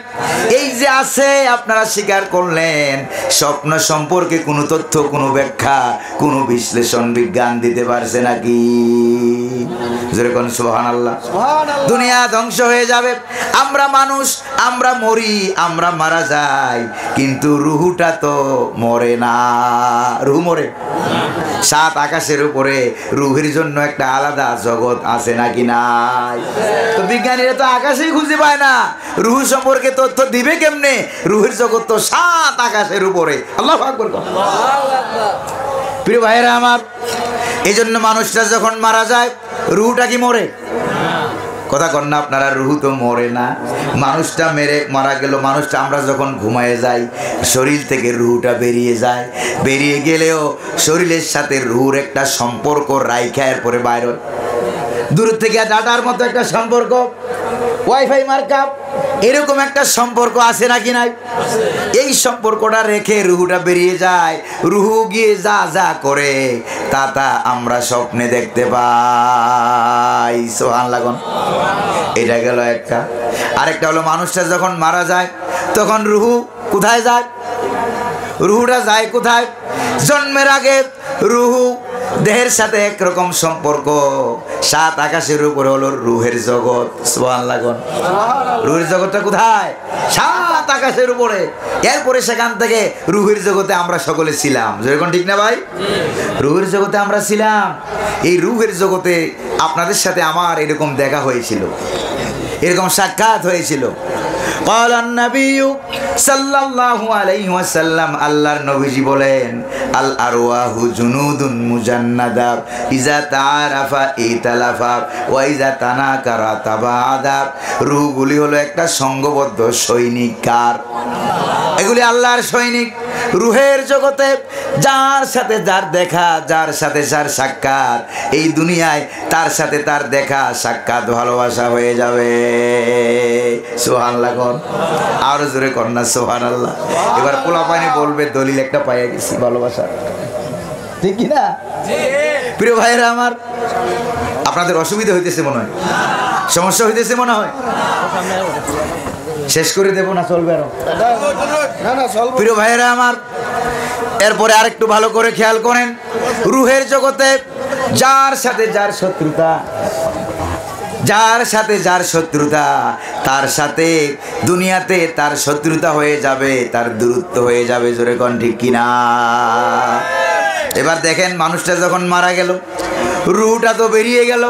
এই যে আছে, আপনারা স্বীকার করলেন। স্বপ্ন সম্পর্কে কোনো তথ্য, কোনো ব্যাখ্যা, কোনো বিশ্লেষণ বিজ্ঞান দিতে পারছে নাকি? যেরকম সুবহানাল্লাহ। দুনিয়া ধ্বংস হয়ে যাবে, আমরা মানুষ, আমরা মরি, আমরা মারা যাই, কিন্তু রুহুটা তো মরে না। রুহ মরে? 7 আকাশের উপরে রুহের জন্য একটা আলাদা জগৎ আছে নাকি নাই? তো বিজ্ঞানীরা তো আকাশেই খুঁজে পায় না, রুহ সম্পর্কে তথ্য দিবে কেমনে? রুহের জগৎ তো 7 আকাশের উপরে। আল্লাহু আকবার। প্রিয় ভাইয়েরা আমার, এই জন্য মানুষটা যখন মারা যায়, রুহটা কি মরে? কথা কন না আপনারা? রুহ তো মরে না। মানুষটা মারা গেল, মানুষটা আমরা যখন ঘুমায়ে যাই, শরীর থেকে রুহটা বেরিয়ে যায়। বেরিয়ে গেলেও শরীরের সাথে রুহর একটা সম্পর্ক রাইখা এরপরে বাইরে, দূর থেকে ডাটার মতো একটা সম্পর্ক, ওয়াইফাই মার্কআপ, এরকম একটা সম্পর্ক আছে নাকি নাই? এই সম্পর্কটা রেখে রুহুটা বেরিয়ে যায়। রুহু গিয়ে যা করে তা আমরা স্বপ্নে দেখতে পাই। সুবহানাল্লাহ। এটা গেল একটা। আরেকটা হলো, মানুষটা যখন মারা যায় তখন রুহু কোথায় যায়? রুহুটা যায় কোথায়? জন্মের আগে রুহু দেহের সাথে একরকম সম্পর্ক, 7 আকাশের উপরে হলো রুহের জগৎ। সুবহানাল্লাহ। রুহের জগৎটা কোথায়? 7 আকাশের উপরে। এরপরে সেখান থেকে রুহের জগতে আমরা সকলে ছিলাম। যেরকম ঠিক না ভাই? রুহের জগতে আমরা ছিলাম। এই রুহের জগতে আপনাদের সাথে আমার এরকম দেখা হয়েছিল, এরকম সাক্ষাৎ হয়েছিল। ক্বালান নাবিয়্যু সাল্লাল্লাহু আলাইহি ওয়াসাল্লাম, আল্লাহর নবীজি বলেন, আল আরওয়াহু জুনুদুন মুজান্নাদা ইজা তাআরাফা ইতালাফা ওয়া ইজা তানাকারা তাবাআদা। রূহগুলি হলো একটা সংঘবদ্ধ সৈনিক। কার? এগুলি আল্লাহর সৈনিক। রুহের জগতে যার সাথে যার দেখা, যার সাথে যার সাক্ষাৎ, এই দুনিয়ায় তার সাথে তার দেখা সাক্ষাৎ ভালোবাসা হয়ে যাবে। সুবহানাল্লাহ কোন, আরো জোরে কর না সুবহানাল্লাহ। এবার পোলাপানি বলবে দলিল একটা পাইয়া গেছি ভালোবাসা, ঠিক কি না? প্রিয় ভাইয়েরা আমার, আপনাদের অসুবিধা হইতেছে মনে হয়, সমস্যা হইতেছে মনে হয়, শেষ করে দেবো না চলবে আরো? প্রিয় ভাইয়েরা আমার, এরপরে আরেকটু ভালো করে খেয়াল করেন, রুহের জগতে যার সাথে যার শত্রুতা, যার সাথে যার শত্রুতা, তার সাথে দুনিয়াতে তার শত্রুতা হয়ে যাবে, তার দূরত্ব হয়ে যাবে। জোরে কোন ঠিক কিনা? এবার দেখেন, মানুষটা যখন মারা গেল, রুহটা তো বেরিয়ে গেল,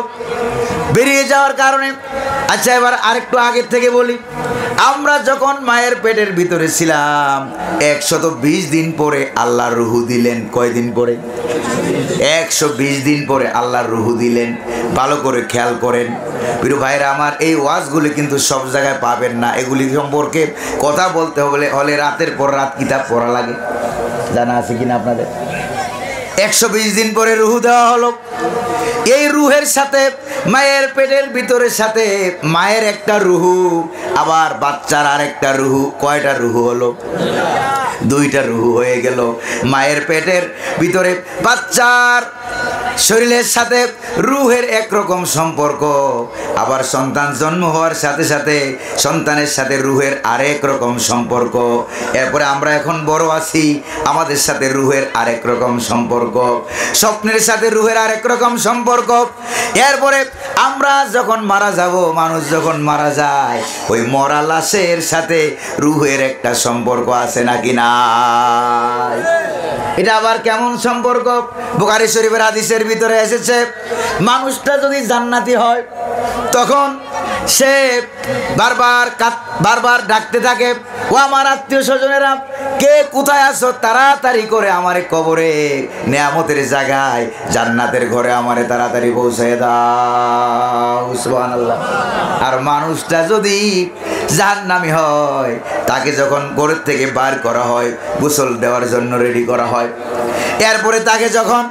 বেরিয়ে যাওয়ার কারণে, আচ্ছা এবার আরেকটু আগের থেকে বলি, আমরা যখন মায়ের পেটের ভিতরে ছিলাম 120 দিন পরে আল্লাহর রুহু দিলেন। কয়দিন পরে? 120 দিন পরে আল্লাহর রুহু দিলেন। ভালো করে খেয়াল করেন প্রিয় ভাইরা আমার, এই ওয়াজগুলি কিন্তু সব জায়গায় পাবেন না। এগুলি সম্পর্কে কথা বলতে হলে রাতের পর রাত কিতাব পড়া লাগে। জানা আছে কিনা আপনাদের? 120 দিন পরে রুহু দেওয়া হলো। এই রুহের সাথে মায়ের পেটের ভিতরের সাথে মায়ের একটা রুহু, আবার বাচ্চার আরেকটা রুহু। কয়টা রুহু হলো? 2টা রুহু হয়ে গেল। মায়ের পেটের ভিতরে বাচ্চার শরীরের সাথে রুহের একরকম সম্পর্ক, আবার সন্তান জন্ম হওয়ার সাথে সাথে সন্তানের সাথে রুহের আরেক রকম সম্পর্ক। এরপরে আমরা এখন বড় আছি, আমাদের সাথে রুহের আরেক রকম সম্পর্ক, স্বপ্নের সাথে রুহের আরেক রকম সম্পর্ক। এরপরে আমরা যখন মারা যাব, মানুষ যখন মারা যায়, ওই মরা লাশের সাথে রুহের একটা সম্পর্ক আছে নাকি না? এটা আবার কেমন সম্পর্ক? বুখারী শরীফের হাদিসের ভিতরে এসেছে, মানুষটা যদি জান্নাতি হয় তখন সে বারবার ডাকতে থাকে, ও আমার আত্মীয় স্বজনেরা, কে কোথায় আছো, তাড়াতাড়ি করে আমারে কবরে নেয়ামতের জায়গায় জান্নাতের ঘরে আমারে তাড়াতাড়ি পৌঁছে দাও। সুবহানাল্লাহ। আর মানুষটা যদি জাহান্নামী হয়, তাকে যখন ঘরের থেকে বার করা হয়, গোসল দেওয়ার জন্য রেডি করা হয়, এরপরে তাকে যখন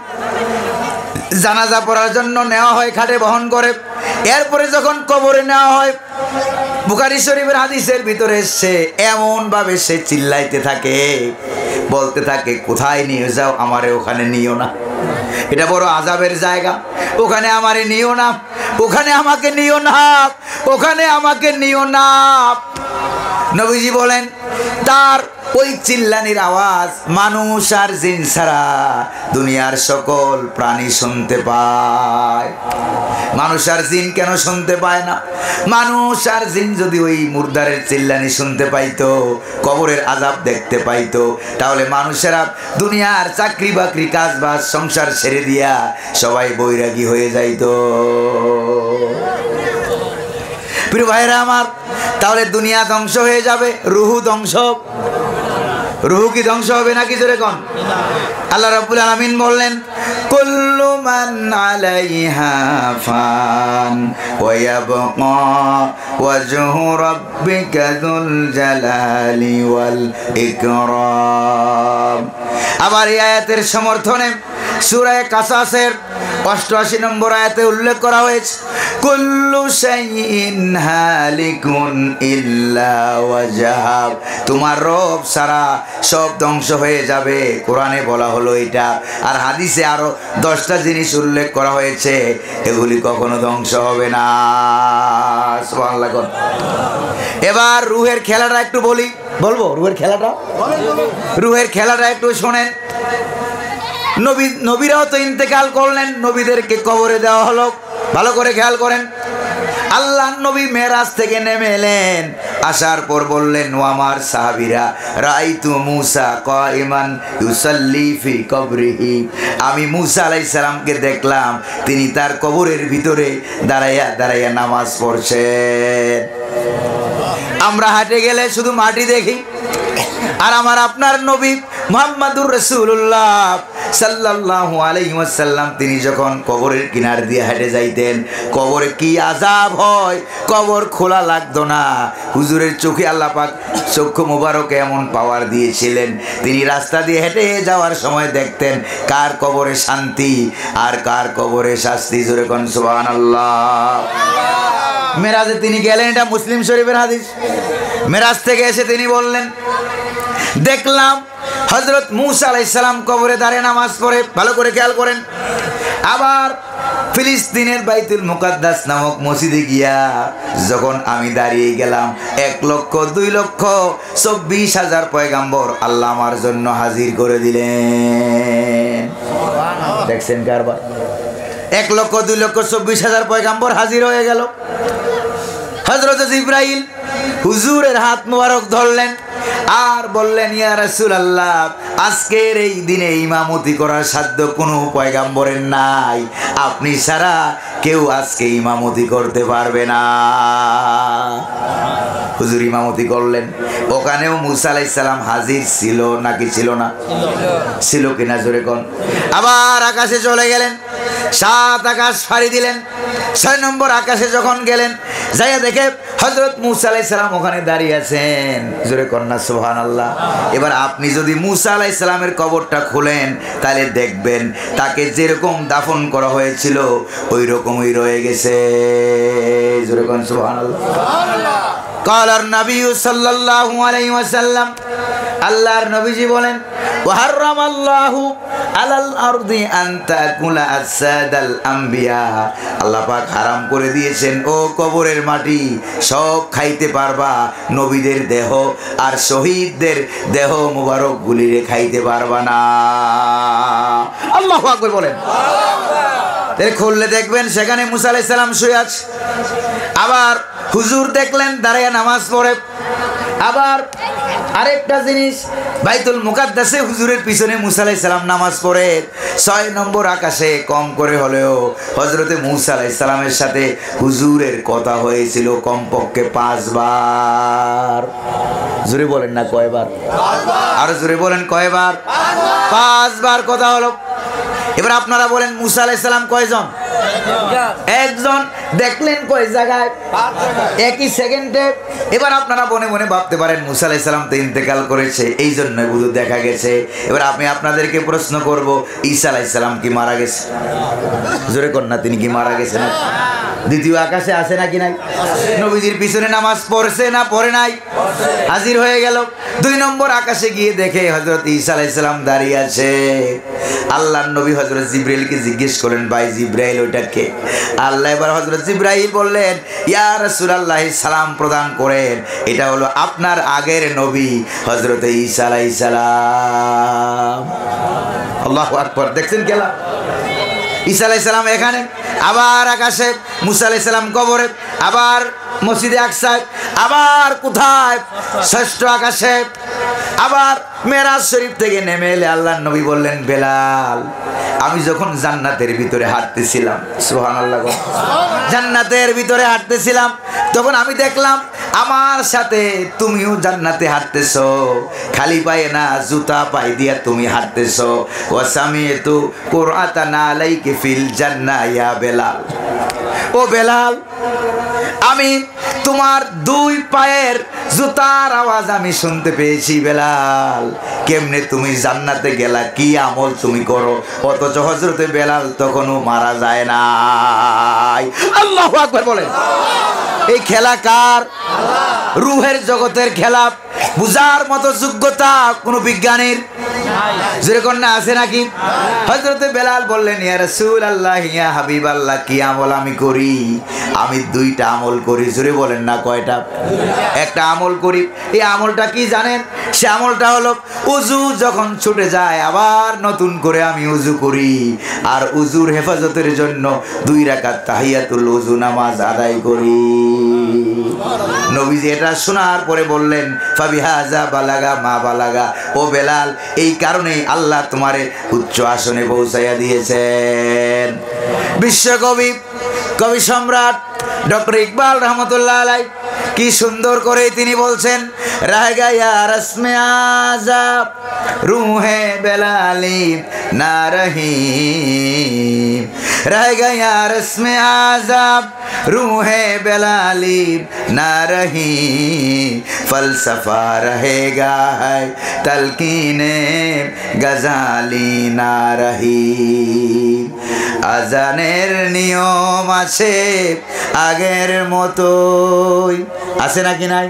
জানাজা পড়ার জন্য নেওয়া হয়, খাটে বহন করে, এরপরে যখন কবরে নেওয়া হয়, বুখারী শরীফের হাদিসের ভিতরে সে এমন ভাবে সে চিল্লাইতে থাকে, বলতে থাকে, কোথায় নিয়ে যাও, আমারে ওখানে নিও না, এটা বড় আযাবের জায়গা, ওখানে আমারে নিও না, ওখানে আমাকে নিও না, ওখানে আমাকে নিও না। নবীজি বলেন, তার ওই চিল্লানির আওয়াজ মানুষ আর জিন ছাড়া দুনিয়ার সকল প্রাণী শুনতে পায়। মানুষ আর জিন কেন শুনতে পায় না? মানুষ আর জিন যদি ওই মুর্দারের চিল্লানি শুনতে পাইতো, কবরের আযাব দেখতে পাইতো, তাহলে মানুষেরা দুনিয়ার চাকরি বাকরি কাজ বাজ সংসার ছেড়ে দিয়া সবাই বৈরাগী হয়ে যাইতো। প্রিয় ভাইরা আমার, তাহলে দুনিয়া ধ্বংস হয়ে যাবে, রুহু ধ্বংস। রুহু কি ধ্বংস হবে নাকি? জোরে কোন। আল্লাহ রাব্বুল আলামিন বললেন, কুল্লু মান আলাইহা ফান ওয়া ইয়াবকা ওয়াজহু রাব্বিকা যুল জালালি ওয়াল ইকরাম। আবার এই আয়াতের সমর্থনে সূরা কাসাসের 88 নম্বর আয়াতে উল্লেখ করা হয়েছে, কুল্লু শাইইন হালিকুন ইল্লা ওয়াজহা। তোমার রব সারা সব ধ্বংস হয়ে যাবে, কোরআনে বলা হলো এটা। আর হাদিসে আরো 10টা জিনিস উল্লেখ করা হয়েছে, এগুলি কখনো ধ্বংস হবে না। সুবহানাল্লাহ। এবার রুহের খেলাটা একটু বলবো রুহের খেলাটা, রুহের খেলাটা একটু শোনেন। নবীরাও তো ইন্তেকাল করলেন, নবীদেরকে কবরে দেওয়া হলো। ভালো করে খেয়াল করেন, আল্লাহর নবী মেরাজ থেকে নেমে এলেন, আসার পর বললেন, ও আমার সাহাবীরা, রাআইতু মূসা কাইমান ইউসাল্লি ফি কবরিহি। আমি মূসা আলাইহিস সালামকে দেখলাম, তিনি তার কবরের ভিতরে দাঁড়াইয়া দাঁড়াইয়া নামাজ পড়ছেন। আমরা হাঁটে গেলে শুধু মাটি দেখি, আর আমার আপনার নবী মুহাম্মাদুর রাসূলুল্লাহ সাল্লাল্লাহু আলাইহি ওয়াসাল্লাম তিনি যখন কবরের কিনার দিয়ে হেঁটে যাইতেন, কবরে কি আযাব হয়, কবর খোলা লাগতো না। হুজুরের চোখে আল্লাহ পাক চক্ষু মোবারকে এমন পাওয়ার দিয়েছিলেন, তিনি রাস্তা দিয়ে হেঁটে যাওয়ার সময় দেখতেন কার কবরে শান্তি আর কার কবরে শাস্তি। জোরে কোন সুবহানাল্লাহ। মেরাজে তিনি গেলেন, এটা মুসলিম শরীফের হাদিস। মেরাজ থেকে এসে তিনি বললেন, দেখলাম হযরত মূসা আলাইহিস সালাম কবরে দাঁড়িয়ে নামাজ পড়ে। ভালো করে খেয়াল করেন। আবার ফিলিস্তিনের বাইতুল মুকাদ্দাস নামক মসজিদে গিয়া যখন আমি দাঁড়িয়ে গেলাম, 1,02,24,000 পয়গাম্বর আল্লাহ আমার জন্য হাজির করে দিলেন। দেখছেন কারবার, 1,02,24,000 পয়গাম্বর হাজির হয়ে গেল। হযরত জিবরাইল হুজুরের হাত মোবারক ধরলেন আর বললেন, ইয়া রাসূলুল্লাহ, আজকের এই দিনে ইমামতি করার সাধ্য কোনো পয়গাম্বরের নাই, আপনি ছাড়া কেউ আজকে ইমামতি করতে পারবে না। হুজুর ইমামতি করলেন। ওখানেও মূসা আলাইহিস সালাম হাজির ছিল নাকি ছিল না? ছিল কিনা জোরে কোন। আবার আকাশে চলে গেলেন, 7 আকাশ ফাড়ি দিলেন। 6 নম্বর আকাশে যখন গেলেন, যাইয়া দেখে হযরত মূসা আলাইহিস সালাম ওখানে দাঁড়িয়ে আছেন। জোরে কন্যা সুবহানাল্লাহ। এবার আপনি যদি মূসা আলাইহিস সালামের কবরটা খুলেন, তাহলে দেখবেন তাকে যেরকম দাফন করা হয়েছিল ওই রকমই রয়ে গেছে। জোরে কন্যা সুবহানাল্লাহ। কালার নবী সাল্লাল্লাহু আলাইহি ওয়াসাল্লাম, আল্লাহর নবীজি বলেন, ওয়া হারামাল্লাহু আলাল আরদি আন তাকুলা আসাদাল আম্বিয়া, আল্লাহ পাক হারাম করে দিয়েছেন ও কবরের মাটি, সব খাইতে পারবা, নবীদের দেহ আর শহীদদের দেহ মুবারক গুলিরে খাইতে পারবা না। আল্লাহু আকবার বলেন। তাহলে খুললে দেখবেন সেখানে মূসা আলাইহিস সালাম শুয়ে আছে। আবার হুজুর দেখলেন দাঁড়িয়ে নামাজ পড়ে। আবার আরেকটা জিনিস, বাইতুল মুকাদ্দাসে হুজুরের পিছনে মূসা আলাইহিস সালাম নামাজ পড়ে। 6 নম্বর আকাশে কম করে হলেও হযরতে মূসা আলাইহিস সালামের সাথে হুজুরের কথা হয়েছিল কমপক্ষে 5 বার। জোরে বলেন না কয়বার? 5 বার। আর জোরে বলেন কয়বার? 5 বার কথা হলো। এবার আপনারা বলেন মূসা আলাইহিস সালাম কয়জন? একজন। দেখলেন কয় জায়গায়? একই সেকেন্ডে। এবার আপনারা মনে মনে ভাবতে পারেন মূসা আলাইহিস সালাম তো ইন্তেকাল করেছে, এই জন্য বুঝু দেখা গেছে। এবার আমি আপনাদেরকে প্রশ্ন করব, ঈসা আলাইহিস সালাম কি মারা গেছে? জোরে কর না, তিনি কি মারা গেছে না? দ্বিতীয় আকাশে আছে নাকি নাই? নবীজির পিছনে নামাজ পড়ছে না পড়ে নাই? হাজির হয়ে গেল। 2 নম্বর আকাশে গিয়ে দেখে হযরত ঈসা আলাইহিস সালাম দাঁড়িয়ে আছে। আল্লাহর নবী হযরত জিবরাইলকে জিজ্ঞেস করলেন, ভাই জিবরাইল ওইটা কে? আল্লাহ এবার হযরত জিবরাইল বললেন, ইয়া রাসূলুল্লাহ সালাম প্রদান করেন, এটা হলো আপনার আগের নবী হযরত ঈসা আলাইহিস সালাম। আল্লাহু আকবার। দেখছেন খেলা? ঈসা আলাইহিস সালাম এখানে, আবার আকাশে মূসা আলাইহিস সালাম কবরে, আবার মসজিদে আকসায়, আবার কোথায়? 6ষ্ঠ আকাশে। আবার মেরাজ শরীফ থেকে নেমে এলে আল্লাহর নবী বললেন, বেলাল, আমি যখন জান্নাতের ভিতরে হাঁটতেছিলাম, সুবহানাল্লাহ, জান্নাতের ভিতরে হাঁটতেছিলাম, তখন আমি দেখলাম আমার সাথে তুমিও জান্নাতে হাঁটতেছো, খালি পায়ে না, জুতা পায়ে দিয়া তুমি হাঁটতেছো। ওয়া সামিআতু কুরআতানা আলাইকা ফিল জান্নাহ ইয়া বেলাল। ও বেলাল, আমি তোমার 2 পায়ের জুতার আওয়াজ আমি শুনতে পেয়েছি। বেলাল, কেমনে তুমি জান্নাতে গেলা? কি আমল তুমি করো? অথচ হযরতে বেলাল তখনও মারা যায় নাই। আল্লাহু আকবার বলেন। এই খেলা কার? রূহের জগতের খেলা। বুঝার মতো যোগ্যতা কোন বিজ্ঞানীর যেরকম না আছে নাকি? হযরতে বেলাল বললেন, ইয়া রাসূলুল্লাহ, ইয়া হাবিবাল্লাহ, কি আমল আমি করি? আমি 2টা আমল করি। জোরে বলেন না কয়টা? একটা আমল করি। এই আমলটা কি জানেন? সে আমলটা হলো ওযু যখন ছুটে যায় আবার নতুন করে আমি ওযু করি, আর ওযুর হেফাজতের জন্য 2 রাকাত তাহিয়াতুল ওযু নামাজ আদায় করি। নবীজি এটা শোনার পরে বললেন, ফাবিহাজা বালাগা মা বালাগা। ও বেলাল, এই কারণেই আল্লাহ তোমারে উচ্চ আসনে পৌঁছাইয়া দিয়েছেন। বিশ্বকবি, কবি সম্রাট ডক্টর ইকবাল রহমতুল্লাহ আলাইহি কি সুন্দর করে তিনি বলছেন, রহ গয়া রসমে আজাব রূহে বেলালি না রহি, রহ গয়া রসমে আজাব রূহে বেলালি না রহি, ফলসফা রহেগা है তলকিনে গজালি না রহি। আজানের নিয়ম আছে আগের মতোই, আছে নাকি নাই?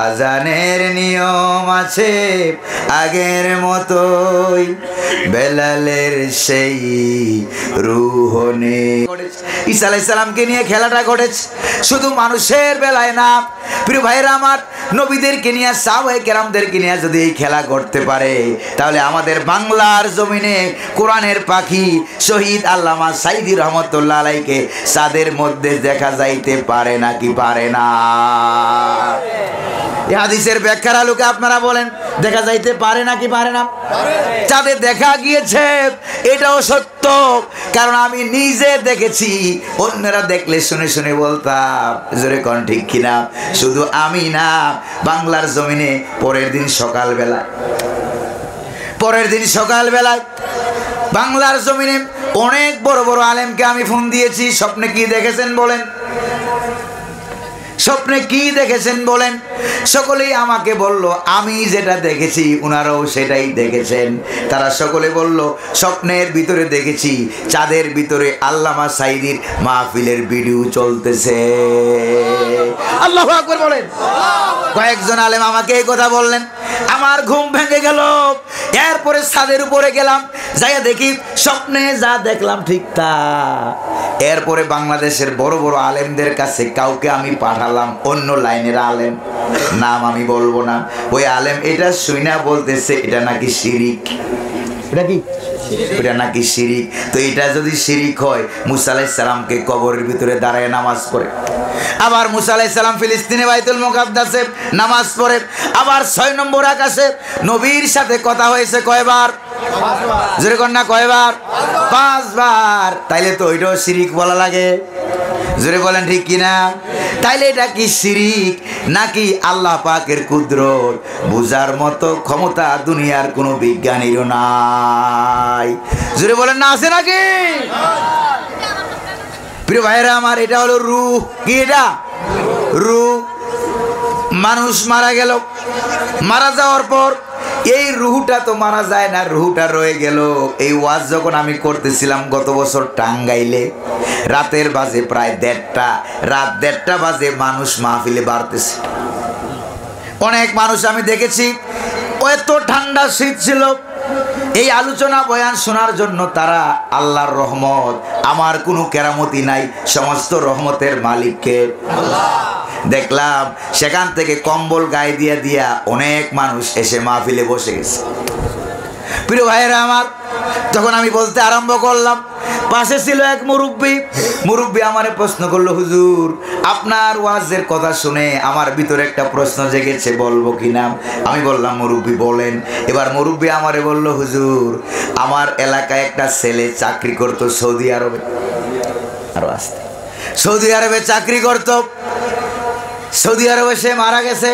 আজানের নিয়ম আছে আগের মতোই, বেলালের সেই রূহ নেই। ঈসা আলাইহিস সালামকে নিয়ে খেলাটা ঘটেছে, শুধু মানুষের বেলায় না প্রিয় ভাইরা আমার, নবীদেরকে নিয়ে সাহাবায়ে কেরামদেরকে নিয়ে যদি এই খেলা ঘটতে পারে, তাহলে আমাদের বাংলার জমিনে কোরআনের পাখি শহীদ আল্লামা সাইদি রহমতুল্লাহ আলাইকে চাঁদের মধ্যে দেখা যাইতে পারে নাকি পারে না? এই হাদিসের ব্যাখ্যার আলোকে আপনারা বলেন, দেখা যাইতে পারে নাকি পারে না? চাঁদে দেখা গিয়েছে, এটাও সত্য, কারণ আমি নিজে দেখেছি। অন্যরা দেখলে শুনে শুনে বলতাম, জোরে কোন ঠিক কিনা? শুধু আমি না, বাংলার জমিনে পরের দিন সকালবেলায় বাংলার জমিনে অনেক বড় বড় আলেমকে আমি ফোন দিয়েছি। স্বপ্নে কি দেখেছেন বলেন? স্বপ্নে কি দেখেছেন বলেন? সকলেই আমাকে বলল আমি যেটা দেখেছি উনারাও সেটাই দেখেছেন। তারা সকলে বলল স্বপ্নের ভিতরে দেখেছি চাঁদের ভিতরে আল্লামা সাইদির মাহফিলের ভিডিও চলতেছে। আল্লাহু আকবার বলেন। কয়েকজন আলেম আমাকে এই কথা বললেন, আমার ঘুম ভেঙে গেল। এরপরে ছাদের উপরে গেলাম, যাইয়া দেখি স্বপ্নে যা দেখলাম ঠিক তা। এরপরে বাংলাদেশের বড় বড় আলেমদের কাছে কাউকে আমি পাঠালাম, অন্য লাইনের আলেম, নাম আমি বলবো না। ওই আলেম এটা শুইনা বলতেছে এটা নাকি শিরিক। এটা কি? এটা নাকি শিরিক। তো এটা যদি শিরিক হয়, মুসা আলাইহিস সালামকে কবরের ভিতরে দাঁড়ায় নামাজ পড়ে, আবার মুসা আলাইহিস সালাম ফিলিস্তিনে বাইতুল মুকাদ্দাসে নামাজ পড়ে, আবার 6 নম্বর আকাশে নবীর সাথে কথা হয়েছে কয়বার? জোরে কর না, কয়বার? 5 বার। তাইলে তো ওইটাও শিরিক বলা লাগে। জোরে বলেন ঠিক কিনা? তাইলে এটা কি শিরিক নাকি আল্লাহ পাকের কুদরত বুঝার মতো ক্ষমতা দুনিয়ার কোনো বিজ্ঞানীরও নাই? জোরে বলেন না, আছে নাকি? প্রিয় ভাইরা আমার, এটা হলো রূহ। কি এটা? রূহ। মানুষ মারা গেল, মারা যাওয়ার পর এই রুহটা তো মারা যায় না, রুহটা রয়ে গেল। এই ওয়াজ যখন আমি করতেছিলাম গত বছর টাঙ্গাইলে, রাতের বাজে প্রায় 1:30, রাত 1:30 বাজে মানুষ মাহফিলে বাড়তেছে। অনেক মানুষ আমি দেখেছি, এত ঠান্ডা শীত ছিল, এই আলোচনা বয়ান শোনার জন্য তারা আল্লাহর রহমত, আমার কোনো কেরামতি নাই, সমস্ত রহমতের মালিককে আল্লাহ। দেখলাম সেখান থেকে কম্বল গায়ে দিয়া দিয়া অনেক মানুষ এসে মাহফিলে বসে গেছে। প্রিয় ভাইয়েরা আমার, তখন আমি বলতে আরম্ভ করলাম, পাশে ছিল এক মুরব্বী আমারে প্রশ্ন করলো, হুজুর আপনার ওয়াজের কথা শুনে আমার ভিতরে একটা প্রশ্ন জেগেছে, বলবো কিনা? আমি বললাম মুরব্বী বলেন। এবার মুরব্বী আমারে বলল, হুজুর আমার এলাকায় একটা ছেলে চাকরি করত সৌদি আরবে, আরো আসতে, সৌদি আরবে চাকরি করত। সৌদি আরবে সে মারা গেছে।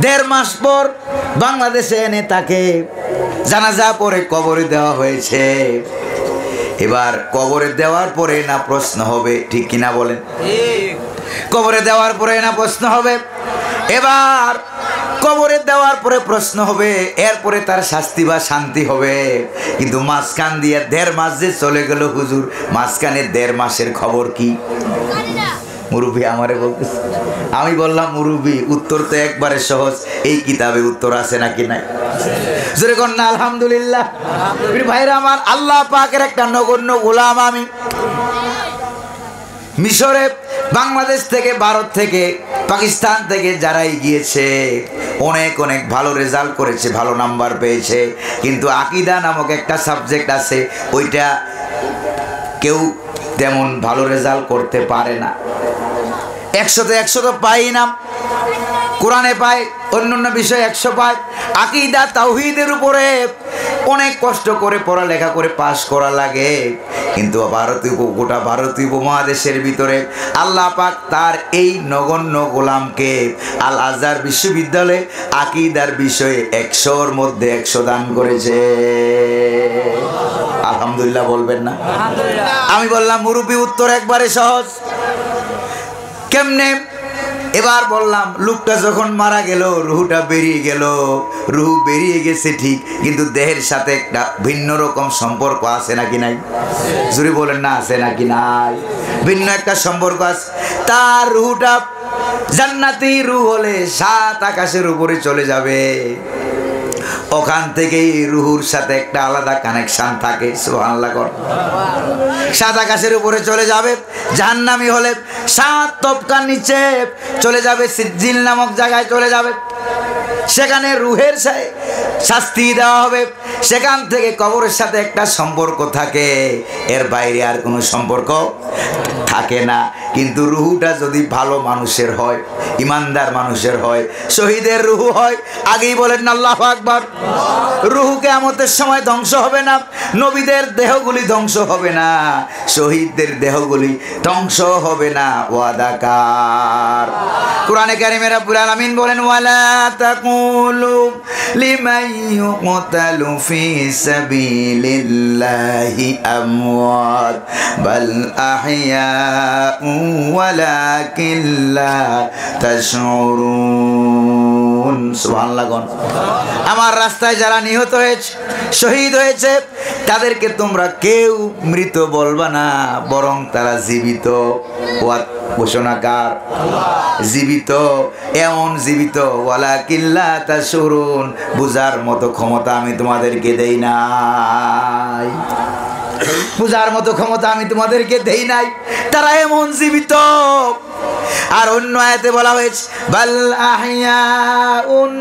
1.5 মাস পর বাংলাদেশে এনে তাকে জানাজা পরে কবরে দেওয়া হয়েছে। এবার কবরে দেওয়ার পরে না প্রশ্ন হবে, ঠিক কিনা বলেন? কবরে দেওয়ার পরে না প্রশ্ন হবে। এবার কবরে দেওয়ার পরে প্রশ্ন হবে, এরপরে তার শাস্তি বা শান্তি হবে। কিন্তু মাঝখান দিয়ে 1.5 মাস যে চলে গেল, হুজুর মাঝখানে 1.5 মাসের খবর কি? মুরব্বী আমারে বলতেছে। আমি বললাম, মুরব্বী উত্তর তো একবারে সহজ, এই কিতাবে উত্তর আছে নাকি নাই? জোরে কোন না আলহামদুলিল্লাহ। ভাইরা আমার, আল্লাহ পাকের একটা নগণ্য গোলাম আমি। মিশরে, বাংলাদেশ থেকে, ভারত থেকে, পাকিস্তান থেকে যারাই গিয়েছে অনেক অনেক ভালো রেজাল্ট করেছে, ভালো নাম্বার পেয়েছে। কিন্তু আকীদা নামক একটা সাবজেক্ট আছে, ওইটা কেউ তেমন ভালো রেজাল্ট করতে পারে না। 100-তে 100 তো পাই না। কোরআনে পায়, অন্যান্য বিষয়ে 100 পায়। আকীদা তাওহীদের উপরে অনেক কষ্ট করে পড়ালেখা করে পাশ করা লাগে। কিন্তু গোটা ভারতীয় উপমহাদেশের ভিতরে আল্লাহ পাক তার এই নগণ্য গোলামকে আল আজহার বিশ্ববিদ্যালয়ে আকীদার বিষয়ে 100-র মধ্যে 100 দান করেছে। আলহামদুলিল্লাহ বলবেন না? আমি বললাম মুরব্বী উত্তর একবারে সহজ। কেমনে? এবার বললাম লোকটা যখন মারা গেল, রুহুটা বেরিয়ে গেল, রুহু বেরিয়ে গেছে ঠিক, কিন্তু দেহের সাথে একটা ভিন্ন রকম সম্পর্ক আছে নাকি নাই? জোরে বলেন না, আছে নাকি নাই? ভিন্ন একটা সম্পর্ক আছে। তার রুহুটা জান্নাতি রুহ হলে 7 আকাশের উপরে চলে যাবে, ওখান থেকেই রুহুর সাথে একটা আলাদা কানেকশন থাকে। সুবহানাল্লাহ। 7 আকাশের উপরে চলে যাবে। জাহান্নামী হলে 7 তবকার নিচে চলে যাবে, সিজ্জিল নামক জায়গায় চলে যাবে, সেখানে রুহের শাস্তি দেওয়া হবে। সেখান থেকে কবরের সাথে একটা সম্পর্ক থাকে, এর বাইরে আর কোনো সম্পর্ক থাকে না। কিন্তু রুহুটা যদি ভালো মানুষের হয়, ইমানদার মানুষের হয়, শহীদের রুহু হয়, আগেই বলেন না আল্লাহু আকবার। রুহু কিয়ামতের সময় ধ্বংস হবে না, নবীদের দেহগুলি ধ্বংস হবে না, শহীদদের দেহগুলি ধ্বংস হবে না। ওয়াদাকার কোরআনে কারিমে রব্বুল আলামিন বলেন, ওয়ালা তাকুলু লিমান ইউকতালু ফি সাবিলিল্লাহি আমওয়াত বাল আহইয়াউ ওয়ালাকিন লা তাশউরুন। সুবহানাল্লাহ। আমার রাস্তায় যারা নিহত হয়েছে, শহীদ হয়েছে, তাদেরকে তোমরা কেউ মৃত বলবা না, বরং তারা জীবিত। ঘোষণাকার জীবিত, এমন জীবিত, ওয়ালাকিন লা তাশউরুন, বুঝার মতো ক্ষমতা আমি তোমাদেরকে দেই নাই, বুঝার মতো ক্ষমতা আমি তোমাদেরকে দেই নাই, তারা এমন জীবিত। আর অন্য আয়াতে বলা হয়েছে, বাল আহইয়াউন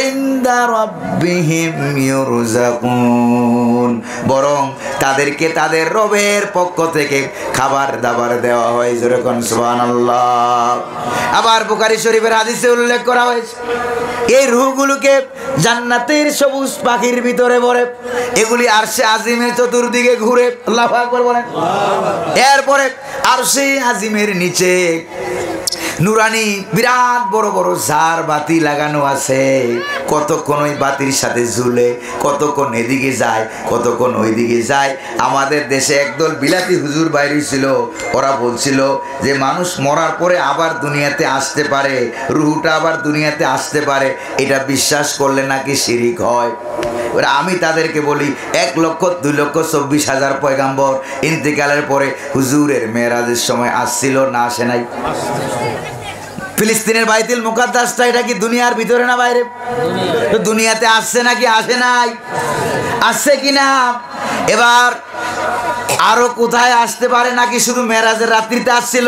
ইনদা রাব্বিহিম ইউরযাকুন, বরং তাদেরকে তাদের রবের পক্ষ থেকে খাবার দাবার দেওয়া হয়। যেরকম সুবহানাল্লাহ। আবার বুখারী শরীফের হাদিসে উল্লেখ করা হয়েছে, এই রূহগুলোকে জান্নাতের সবুজ পাখির ভিতরে ভরে, এগুলি আরশে আজিমের চতুর্দিকে ঘুরে। আল্লাহু আকবার বলেন। এরপরে আরশে আজিমের নিচে নুরানি বিরাট বড় বড় ঝাড় বাতি লাগানো আছে, কতক্ষণ ওই বাতির সাথে ঝুলে, কতক্ষণ এদিকে যায়, কতক্ষণ ওইদিকে যায়। আমাদের দেশে একদল বিলাতি হুজুর বাইরে ছিল, ওরা বলছিল যে মানুষ মরার পরে আবার দুনিয়াতে আসতে পারে, রুহুটা আবার দুনিয়াতে আসতে পারে, এটা বিশ্বাস করলে নাকি শিরিক হয়। আমি তাদেরকে বলি, 1,02,24,000 পয়গাম্বর ইন্তেকালের পরে হুজুরের মেরাজের সময় আসছিল না আসে নাই? ফিলিস্তিনের বাইতুল মুকাদ্দাসটা এটা কি দুনিয়ার ভিতরে না বাইরে? তো দুনিয়াতে আসছে নাকি আসে নাই? আসছে কিনা? এবার আরো কোথায় আসতে পারে নাকি শুধু মেরাজের রাত্রিতে আসছিল?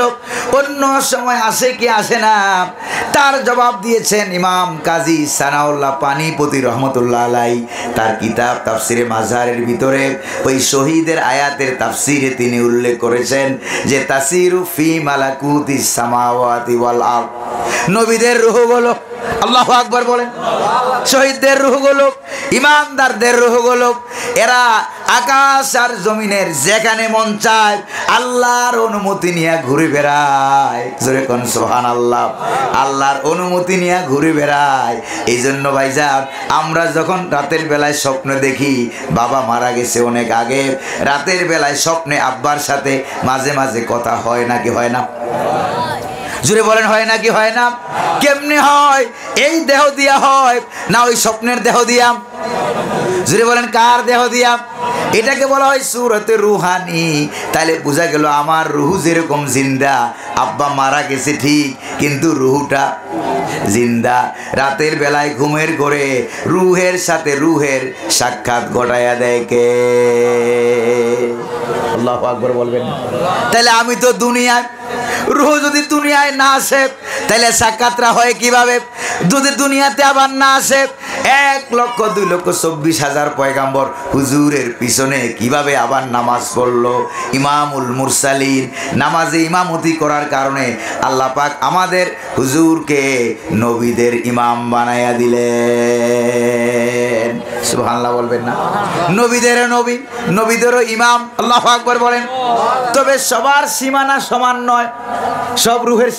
অন্য সময় আসে কি আসে না? তার জবাব দিয়েছেন ইমাম কাজী সানাউল্লাহ পানিপতি রহমতুল্লাহ আলাইহি তার কিতাব তাফসিরে মাযহারের ভিতরে ওই শহীদের আয়াতের তাফসিরে তিনি উল্লেখ করেছেন যে তাসিরু ফি মালাকুতিস সামাওয়াতি ওয়াল আরদ, নবীদের রূহগুলো, আল্লাহু আকবার বলেন, শহীদদের রূহগুলো, ইমানদারদের রূহগুলো, এরা আকাশ আর জমিনের যেখানে মন চায় আল্লাহর অনুমতি নিয়ে ঘুরে বেড়ায়। জোরে কোন সুবহানাল্লাহ। আল্লাহর অনুমতি নিয়ে ঘুরে বেড়ায়। এই জন্য ভাইজান, আমরা যখন রাতের বেলায় স্বপ্ন দেখি বাবা মারা গেছে অনেক আগে, রাতের বেলায় স্বপ্নে আব্বার সাথে মাঝে মাঝে কথা হয় নাকি হয় না? জুড়ে বলেন, হয় নাকি হয় না? কেমনে হয়? এই দেহ দিয়া হয় না ওই স্বপ্নের দেহ দিয়া? জুড়ে বলেন, কার দেহ দিয়া? এটাকে বলা হয় সূরাতে রুহানি। তাহলে বোঝা গেল আমার রুহু যেরকম জিন্দা, আব্বা মারা গেছে ঠিক, কিন্তু রুহুটা জিন্দা। রাতের বেলায় ঘুমের ঘরে রুহের সাথে রুহের সাক্ষাৎ ঘটায়া দেয় কে? আল্লাহু আকবার বলবেন। তাহলে আমি তো দুনিয়ায়, রুহ যদি দুনিয়ায় না আসে তাহলে সাক্ষাৎরা হয় কিভাবে? যদি দুনিয়াতে আবার না আসে 1,02,24,000 পয়গাম্বর হুজুরের পিছনে কিভাবে আবার নামাজ পড়লো। ইমামুল মুরসালিন, নামাজে ইমামতি করার কারণে আল্লাহ পাক আমাদের হুজুরকে নবীদের ইমাম বানাইয়া দিলেন। সুবহানাল্লাহ বলবেন না? নবীদেরও নবী, নবীদেরও ইমাম। আল্লাহু আকবার বলেন। তবে সবার সীমানা সমান নয়, সব রুহের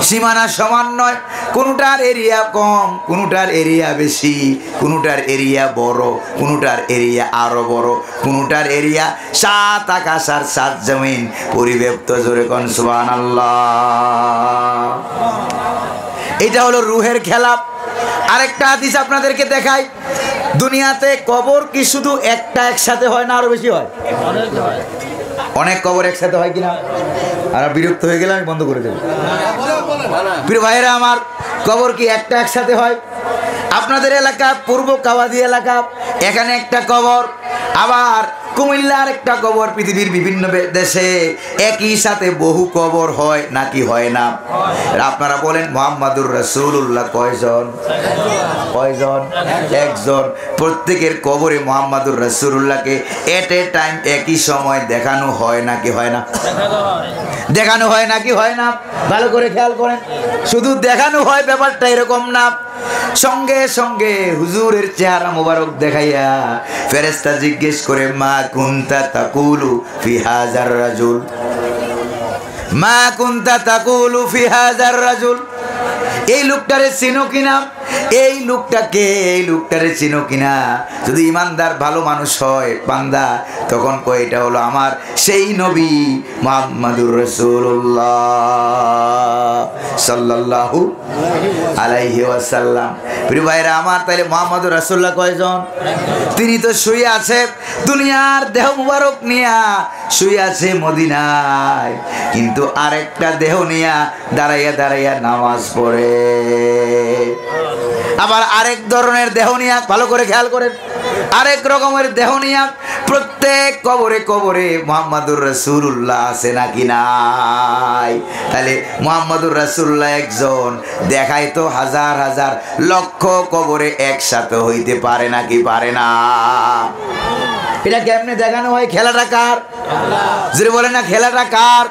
সীমানা সমান নয়। কোনটার এরিয়া কম, কোনটার এরিয়া বেশি, কোনটার এরিয়া বড়, কোনটার এরিয়া আরো বড়, কোনটার এরিয়া 7 আকাশ আর 7 জমিন পরিব্যাপ্ত। জোরে কোন সুবহানাল্লাহ। এটা হলো রুহের খেলা। আরেকটা হাদিস আপনাদেরকে দেখাই। দুনিয়াতে কবর কি শুধু একটা একসাথে হয় না আরো বেশি হয়? অনেক কবর একসাথে হয় কিনা? আর বিরক্ত হয়ে গেলে আমি বন্ধ করে দেব। প্রিয় ভাইরা আমার, কবর কি একটা একসাথে হয়? আপনাদের এলাকা পূর্ব কাওয়াদি এলাকা, এখানে একটা কবর, আবার কুমিল্লার একটা কবর, পৃথিবীর বিভিন্ন দেশে একই সাথে বহু কবর হয় নাকি হয় না? আপনারা বলেন মুহাম্মাদুর রাসূলুল্লাহ কয়জন? কয়জন? একজন। প্রত্যেকের কবরে মুহাম্মাদুর রাসূলুল্লাহকে এট এ টাইম একই সময় দেখানো হয় নাকি হয় না? দেখানো হয় নাকি হয় না? ভালো করে খেয়াল করেন। শুধু দেখানো হয় ব্যাপারটা এরকম না, সঙ্গে সঙ্গে হুজুরের চেহারা মোবারক দেখাইয়া ফেরেশতা জিজ্ঞেস করে, মা কুনতা তাকুলু ফি হাযার রাজুল, মা কুনতা তাকুলু ফি হাযার রাজুল। এই লোকটারে চিনো কিনা? এই লোকটাকে, এই লোকটারে চিনো কিনা? যদি ইমানদার ভালো মানুষ হয় বান্দা, তখন কয় এটা হলো আমার সেই নবী মুহাম্মাদুর রাসূলুল্লাহ সাল্লাল্লাহু আলাইহি ওয়াসাল্লাম। প্রিয় ভাইরা আমার, তাইলে মুহাম্মাদুর রাসূলুল্লাহ কয়জন? তিনি তো শুয়ে আছে দুনিয়ার দেহ মুবারক নিয়া, শুয়ে আছে মদিনায়, কিন্তু আরেকটা দেহ নিয়া দাঁড়াইয়া দাঁড়াইয়া নামাজ পড়ে। আবার আরেক ধরনের দেহ নিয়া, ভালো করে খেয়াল করেন, আরেক রকমের দেহ নিয়া প্রত্যেক কবরে কবরে মুহাম্মাদুর রাসূলুল্লাহ আছে নাকি নাই? তাহলে মুহাম্মাদুর রাসূলুল্লাহ একজন, দেখাই তো হাজার হাজার লক্ষ কবরে একসাথে হইতে পারে নাকি পারে না? এটা কেমনে দেখানো হয়? খেলাটা কার? যদি বলেন না, খেলাটা কার?